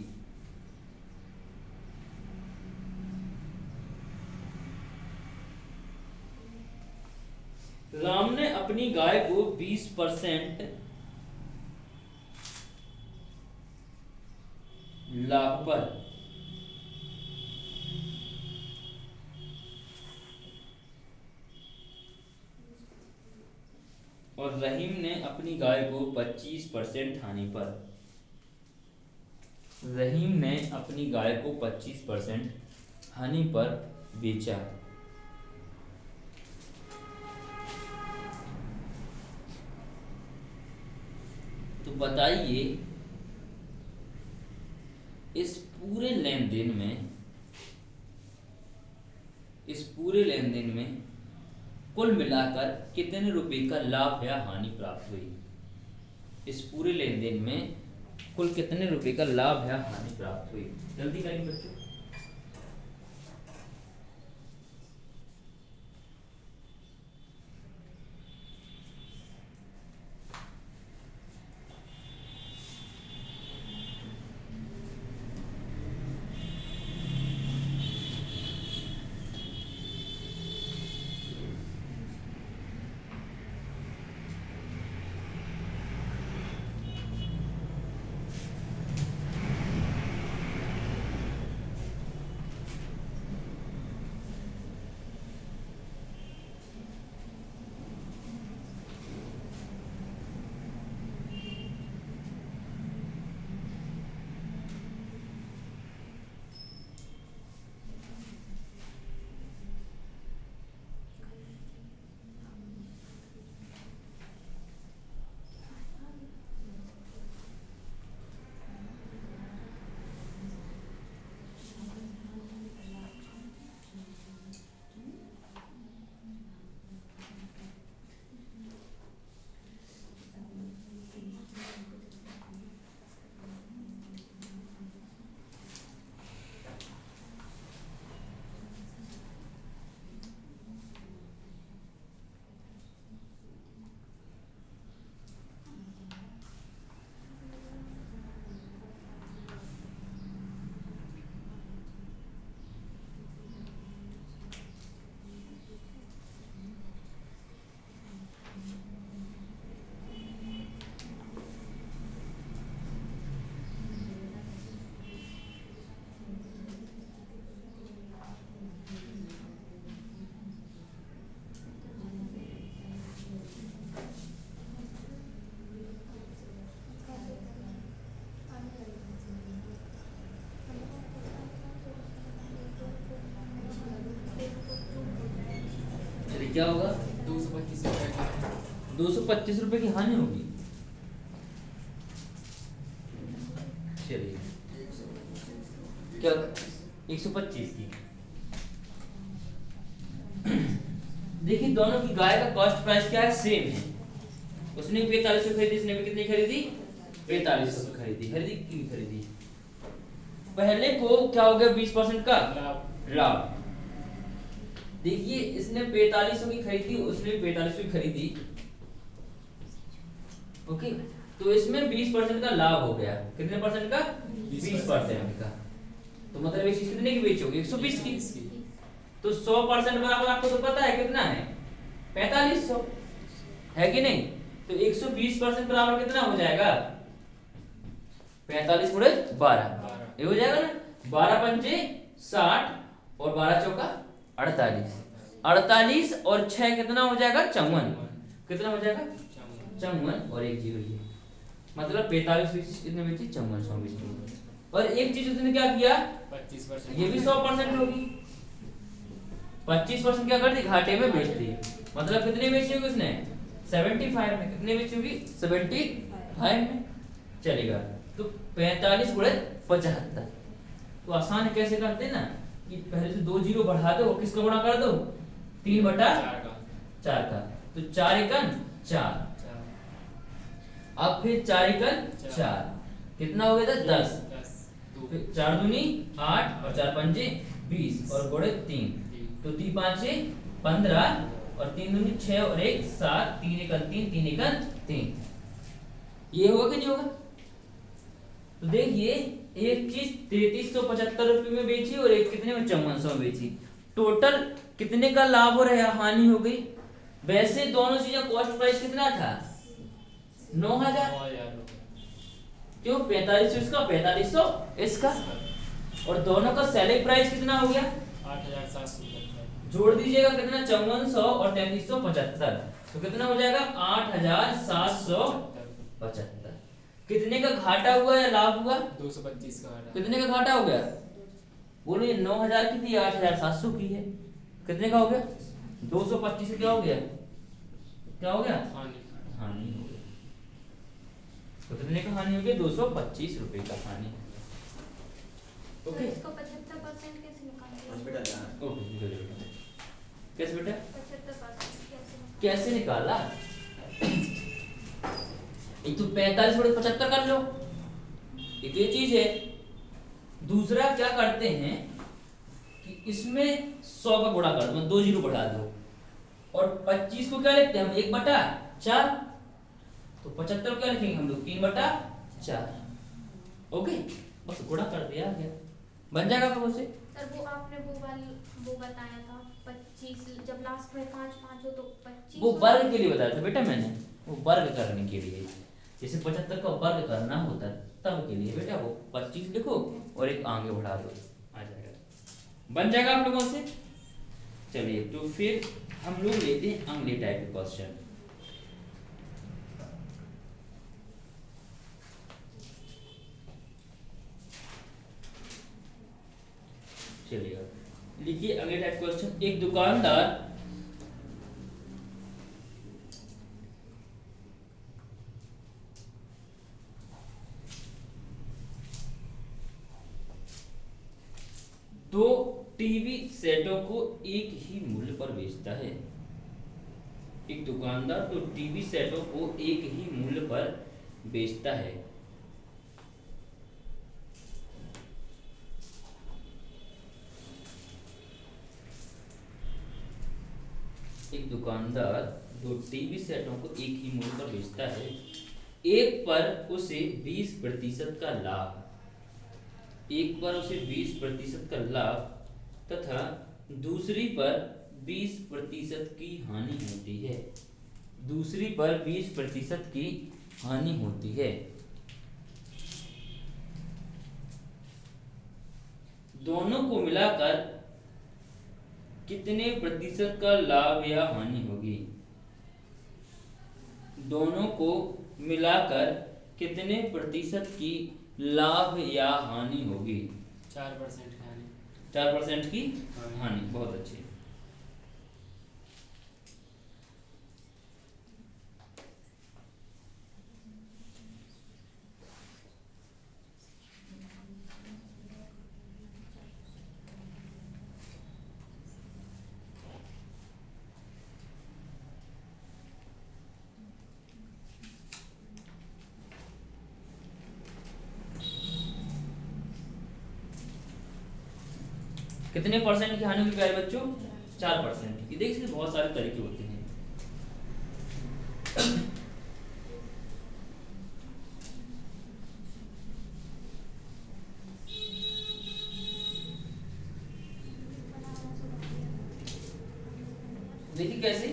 [SPEAKER 1] राम ने अपनी गाय को 20% लाभ पर और रहीम ने अपनी गाय को 25% हानि पर। रहीम ने अपनी गाय को 25% हानि पर बेचा। तो बताइए इस पूरे लेन देन में कुल मिलाकर कितने रुपए का लाभ या हानि प्राप्त हुई। इस पूरे लेन देन में कुल कितने रुपए का लाभ या हानि प्राप्त हुई। जल्दी करेंगे बच्चों। क्या होगा?
[SPEAKER 2] 225 रुपये की।
[SPEAKER 1] 225 रुपए की हानि होगी। चलिए क्या 125 की। देखिए दोनों की गाय का कॉस्ट प्राइस क्या है? सेम है। उसने भी 45 खरीदी, इसने भी कितनी खरीदी? 45 खरीदी। खरीदी क्यों खरीदी? पहले को क्या हो गया? 20% का लाभ। देखिए इसने 4500 की खरीदी, उसने भी 4500 की खरीदी। ओके, तो इसमें 20% का लाभ हो गया। कितने परसेंट का? 20% का। तो मतलब ये चीज कितने की बेची होगी? 120 की। तो 100% बराबर आपको तो पता है कितना है? 4500 है कि नहीं? तो 120% बराबर कितना हो जाएगा? 45 गुणे 12 ये हो जाएगा ना। 12 पंचे 60 और 12 चौका 48। 48 और 6 कितना हो जाएगा? 54। कितना हो जाएगा? 54 और एक जीरो ये, मतलब 45 कितने बेची? 5400 बेची। और एक चीज उसने क्या किया?
[SPEAKER 2] 25%।
[SPEAKER 1] ये भी 100% होगी। 25% क्या कर दी? घाटे में बेच दी। मतलब कितने बेची होगी उसने? 75 में। कितने बेची होगी? 75 में। चलेगा। तो 45 गुणे 75। तो आसान कैसे करते हैं ना कि पहले से 2 जीरो बढ़ा दो, किसका गुणा कर दो? 3/4 का। तो 4 एकम 4। अब फिर 4 एकम 4 कितना हो गया था? 10। फिर 4 दूनी 8 और 4 पंजे 20 और गुणे 3। तो 3 पांचे 15 और 3 दूनी 6 और 1 7। 3 एकम 3, 3 एकम 3। ये होगा कि नहीं होगा? तो देखिए एक चीज 3375 रुपए में बेची और एक कितने में? 5400 में बेची। टोटल कितने का लाभ हो रहा है? हानि हो गई। वैसे दोनों चीजों कॉस्ट प्राइस कितना था? 9000। क्यों? 4500 इसका, 4500 इसका। और दोनों का सेलिंग प्राइस कितना हो गया?
[SPEAKER 2] 8775।
[SPEAKER 1] जोड़ दीजिएगा कितना? 5400 और 3375। तो कितना हो जाएगा? 8775। कितने का घाटा हुआ या लाभ हुआ?
[SPEAKER 2] 225 का घाटा।
[SPEAKER 1] कितने का घाटा हो गया? बोलिए 9000 की थी, 8700 की है। कितने का हो गया? 225 से क्या हो गया? क्या हो गया? हानि हो गया। तो कितने का हानि हो गया? 225 रुपए का हानि। ओके,
[SPEAKER 3] इसको 75% कैसे निकालेंगे?
[SPEAKER 1] ओके कैसे बेटा?
[SPEAKER 3] 75%
[SPEAKER 1] कैसे निकाला? एक तो 45 बटे 75 कर लो, एक ये चीज है। दूसरा क्या करते हैं कि इसमें 100 का गुणा कर दो, 2 जीरो बढ़ा दो। और 25 को क्या लिखते हैं हम? 1/4। तो 75 को क्या लिखेंगे हम लोग? 3/4। ओके, बस गुणा कर दिया गया, बन जाएगा आपको से।
[SPEAKER 3] सर वो आपने वो बताया था 25, जब लास्ट में 5 5 हो तो 25
[SPEAKER 1] वो वर्ग के लिए बताया था बेटा मैंने, वो वर्ग करने के लिए। जैसे 75 का वर्ग करना होता है तब के लिए बेटा वो 25 लिखो और एक आगे बढ़ा दो, आ जाएगा, बन जाएगा आप लोगों से। चलिए तो फिर हम लोग लेते हैं अगले टाइप के क्वेश्चन। चलिएगा लिखिए अगले टाइप क्वेश्चन। एक दुकानदार दो टीवी सेटों को एक ही मूल्य पर बेचता है। एक दुकानदार दो टीवी सेटों को एक ही मूल्य पर बेचता है। एक दुकानदार दो टीवी सेटों को एक ही मूल्य पर बेचता है। एक पर उसे 20% का लाभ, एक पर उसे 20% का लाभ तथा दूसरी पर 20% की हानि होती है। दूसरी पर 20% की हानि होती है। दोनों को मिलाकर कितने प्रतिशत का लाभ या हानि होगी? दोनों को मिलाकर कितने प्रतिशत की लाभ या हानि होगी?
[SPEAKER 2] 4% की हानि।
[SPEAKER 1] 4% की हानि। बहुत अच्छे। कितने परसेंट की हानि होगी प्यारे बच्चों? 4% की। देखिए बहुत सारे तरीके होते हैं। देखिए कैसे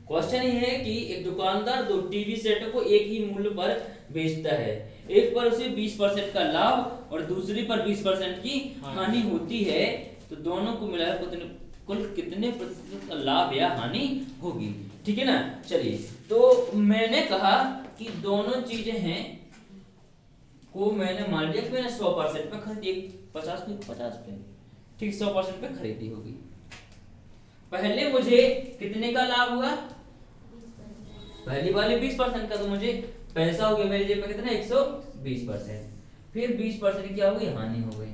[SPEAKER 1] क्वेश्चन ये है कि एक दुकानदार दो टीवी सेट को एक ही मूल्य पर बेचता है। एक पर उसे 20% का लाभ और दूसरी पर 20% की हानि होती है, तो दोनों को मिलाकर कुल कितने प्रतिशत का लाभ या हानि होगी? ठीक है ना। चलिए, तो मैंने कहा कि दोनों चीजें हैं को मैंने मान लिया कि मैंने 100% पे खरीदी, 50 पे, ठीक 100% पे खरीदी होगी। पहले मुझे कितने का लाभ हुआ? पहली वाली 20% का, तो मुझे पैसा हो गया मेरी जेब में कितना? 120%। फिर 20% क्या हो गई? हानि हो गई।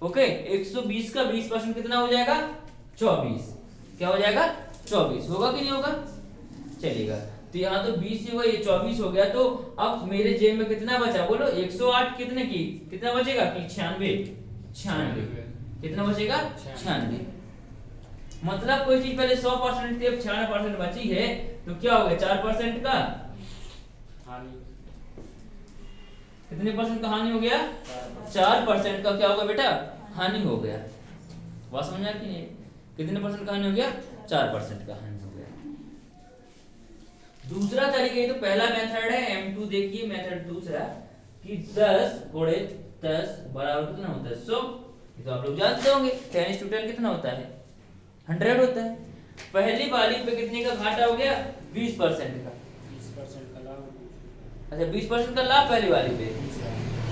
[SPEAKER 1] ओके, 120 का 20% कितना हो जाएगा? 24। क्या हो जाएगा? 24। होगा कि नहीं होगा? चलेगा। तो यहाँ तो 20 ही हुआ, ये 24 हो गया। तो अब मेरे जेब में कितना बचा? बोलो 108 कितने की कितना बचेगा? कि 96 कितना बचेगा? 96। मतलब कोई चीज पहले 100% थी, अब 96% बची है, तो क्या हो गया? 4% का
[SPEAKER 2] हानि।
[SPEAKER 1] कितने परसेंट का हानि हो गया? 4% का क्या होगा बेटा? हानि हो गया। बात समझ आ रही है? कितने परसेंट का हानि हो गया? 4% का हानि हो गया। दूसरा तरीका, तो पहला मेथड है M2। देखिए मेथड दूसरा कि 10 गुणे 10 बराबर कितना होता है? 100। ये तो आप लोग जानते होंगे। 10 to 10 कितना होता है? 100 होता है। पहली वाली पे कितने का घाटा हो गया? 20% का।
[SPEAKER 2] 20% का लाभ।
[SPEAKER 1] अच्छा, 20% का लाभ पहली वाली पे,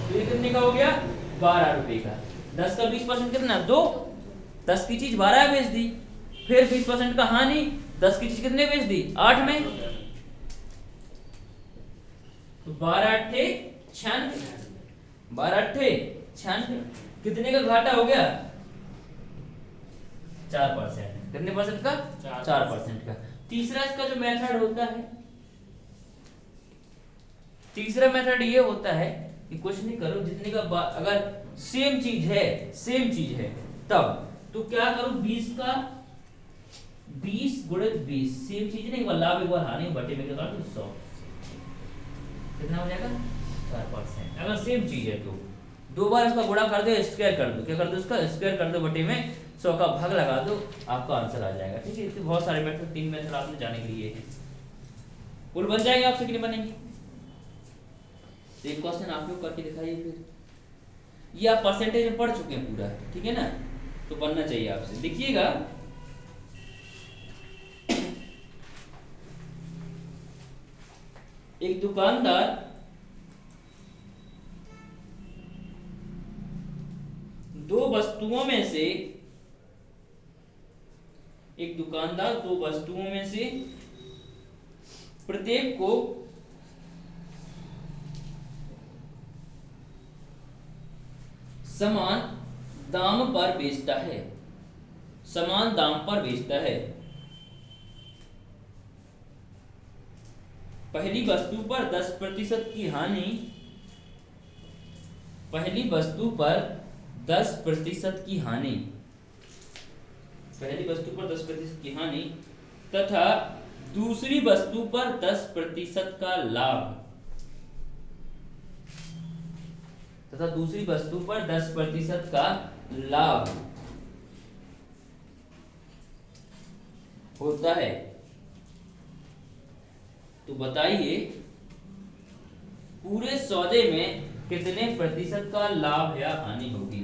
[SPEAKER 1] तो ये कितने का हो गया? 12 रुपए का। 10 का 20% कितना? 2। 10 की चीज 12 बेच दी। फिर 20% का हानि, 10 की चीज कितने बेच दी? 8 में। तो 12 अट्ठे 96, 12 अट्ठे 96। कितने का घाटा हो गया? 4%। कितने परसेंट का? 4% का। तीसरा इसका जो मेथड होता है, तीसरा मेथड ये होता है कि कुछ नहीं करो, जितने का अगर सेम चीज है तब तो क्या करो? 20 का 20 गुणे 20, सेम चीज नहीं, लाभ एक बार हानि बटे में क्या कर 100। कितना हो जाएगा? 4%। अगर सेम चीज है तो दो बार इसका गुणा कर दो, स्क्वायर कर दो, क्या कर दो? इसका स्क्वायर कर दो, बटे में 100 का भाग लगा दो, आपका आंसर आ जाएगा। ठीक है, इसके बहुत सारे मेथड, 3 मेथड आपने जाने के लिए है। कुल बन जाएंगे आपसे कि नहीं बनेंगे? एक क्वेश्चन आप लोग करके दिखाइए फिर। ये आप परसेंटेज में पढ़ चुके हैं पूरा, ठीक है ना, तो बनना चाहिए आपसे। देखिएगा, एक दुकानदार दो वस्तुओं में से प्रत्येक को समान दाम पर बेचता है। पहली वस्तु पर 10% की हानि, पहली वस्तु पर 10% की हानि तथा दूसरी वस्तु पर 10% का लाभ, होता है। तो बताइए पूरे सौदे में कितने प्रतिशत का लाभ या हानि होगी?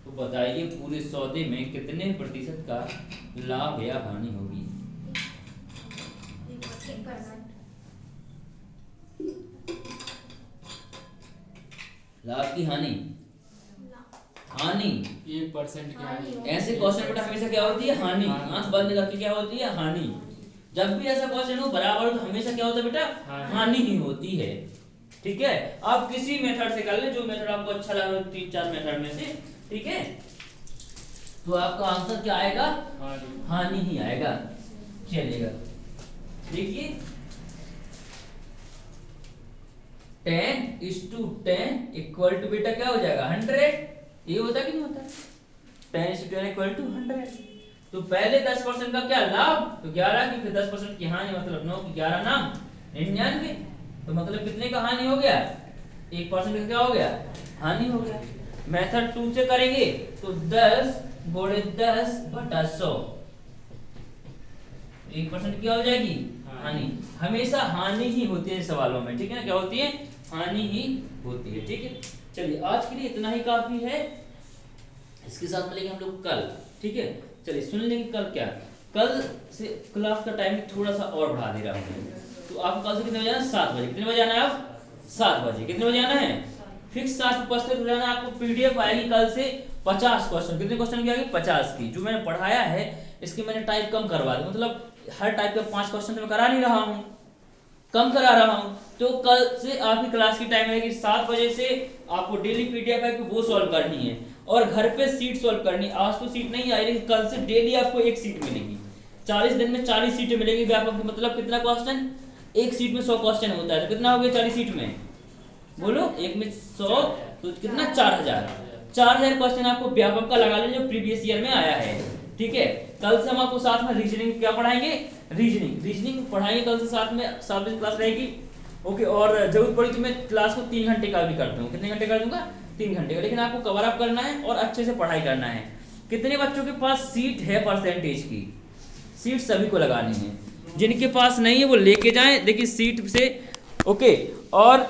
[SPEAKER 1] तो बताइए पूरे सौदे में कितने प्रतिशत का लाभ या हानि होगी?
[SPEAKER 3] 1%।
[SPEAKER 1] लाभ की हानि?
[SPEAKER 3] ना।
[SPEAKER 1] हानि।
[SPEAKER 2] 1% की हानि।
[SPEAKER 1] ऐसे क्वेश्चन बेटा हमेशा क्या होती है? हानि। आंख बंद करके क्या होती है? हानि। जब भी ऐसा क्वेश्चन हो बराबर तो हमेशा क्या होता है बेटा? हानि ही होती है। ठीक है, आप किसी मेथड से कर ले, जो मेथड आपको अच्छा लग रहा है 3-4 मेथड में से, ठीक है, तो आपका आंसर क्या आएगा? हानि ही आएगा। चलेगा, देखिए 10:10 इक्वल टू बेटा क्या हो जाएगा 100। ये होता कि नहीं होता 10:10 इक्वल टू 100। तो पहले 10% का क्या लाभ तो 11 की, फिर 10% की हानि मतलब 9 की 11 नाम 99। तो मतलब कितने का हानि हो गया 1% का क्या हो गया हानि हो गया। मेथड 2 से करेंगे तो 10 गुणे 10 बटा 100 1% क्या हो जाएगी हानि। हमेशा हानि ही होती है सवालों में, ठीक है ना, क्या होती है हानि ही होती है। ठीक है, चलिए आज के लिए इतना ही काफी है, इसके साथ मिलेंगे हम लोग कल। ठीक है, चलिए सुन लेंगे कल क्या, कल से क्लास का टाइम थोड़ा सा और बढ़ा दे रहा हूँ। तो आपको कल से कितने बजे आना है 7 बजे। कितने बजे आना है आप 7 बजे। कितने बजे आना है फिक्स 7 उपस्थित हो जाना। आपको पीडीएफ आएगी कल से 50 क्वेश्चन। कितने क्वेश्चन की आएगी 50 की। जो मैंने पढ़ाया है इसकी मैंने टाइप कम करवा दी, मतलब हर टाइप के 5 क्वेश्चन तो मैं करा नहीं रहा हूँ, कम करा रहा हूँ। तो कल से आपकी क्लास की टाइम रहेगी 7 बजे से। आपको डेली पीडीएफ है कि वो सॉल्व करनी है और घर पे सीट सॉल्व करनी। आज तो सीट नहीं आई लेकिन कल से डेली आपको एक सीट मिलेगी। 40 दिन में 40 सीटें मिलेगी व्यापक। मतलब कितना क्वेश्चन, एक सीट में 100 क्वेश्चन होता है, तो कितना हो गया 40 सीट में बोलो, एक में 100 तो कितना 4000 क्वेश्चन आपको व्यापक का लगा लीजिए जो प्रीवियस ईयर में आया है। ठीक है, कल से हम आपको साथ में रीजनिंग क्या पढ़ाएंगे, रीजनिंग पढ़ाएंगे कल से साथ में। 7 बजे क्लास रहेगी। ओके, और जरूरत पड़ी तो मैं क्लास को 3 घंटे का भी करता हूँ। कितने घंटे कर दूंगा 3 घंटे का, लेकिन आपको कवर अप करना है और अच्छे से पढ़ाई करना है। कितने बच्चों के पास सीट है परसेंटेज की, सीट सभी को लगानी है। जिनके पास नहीं है वो लेके जाएं, देखिए सीट से। ओके, और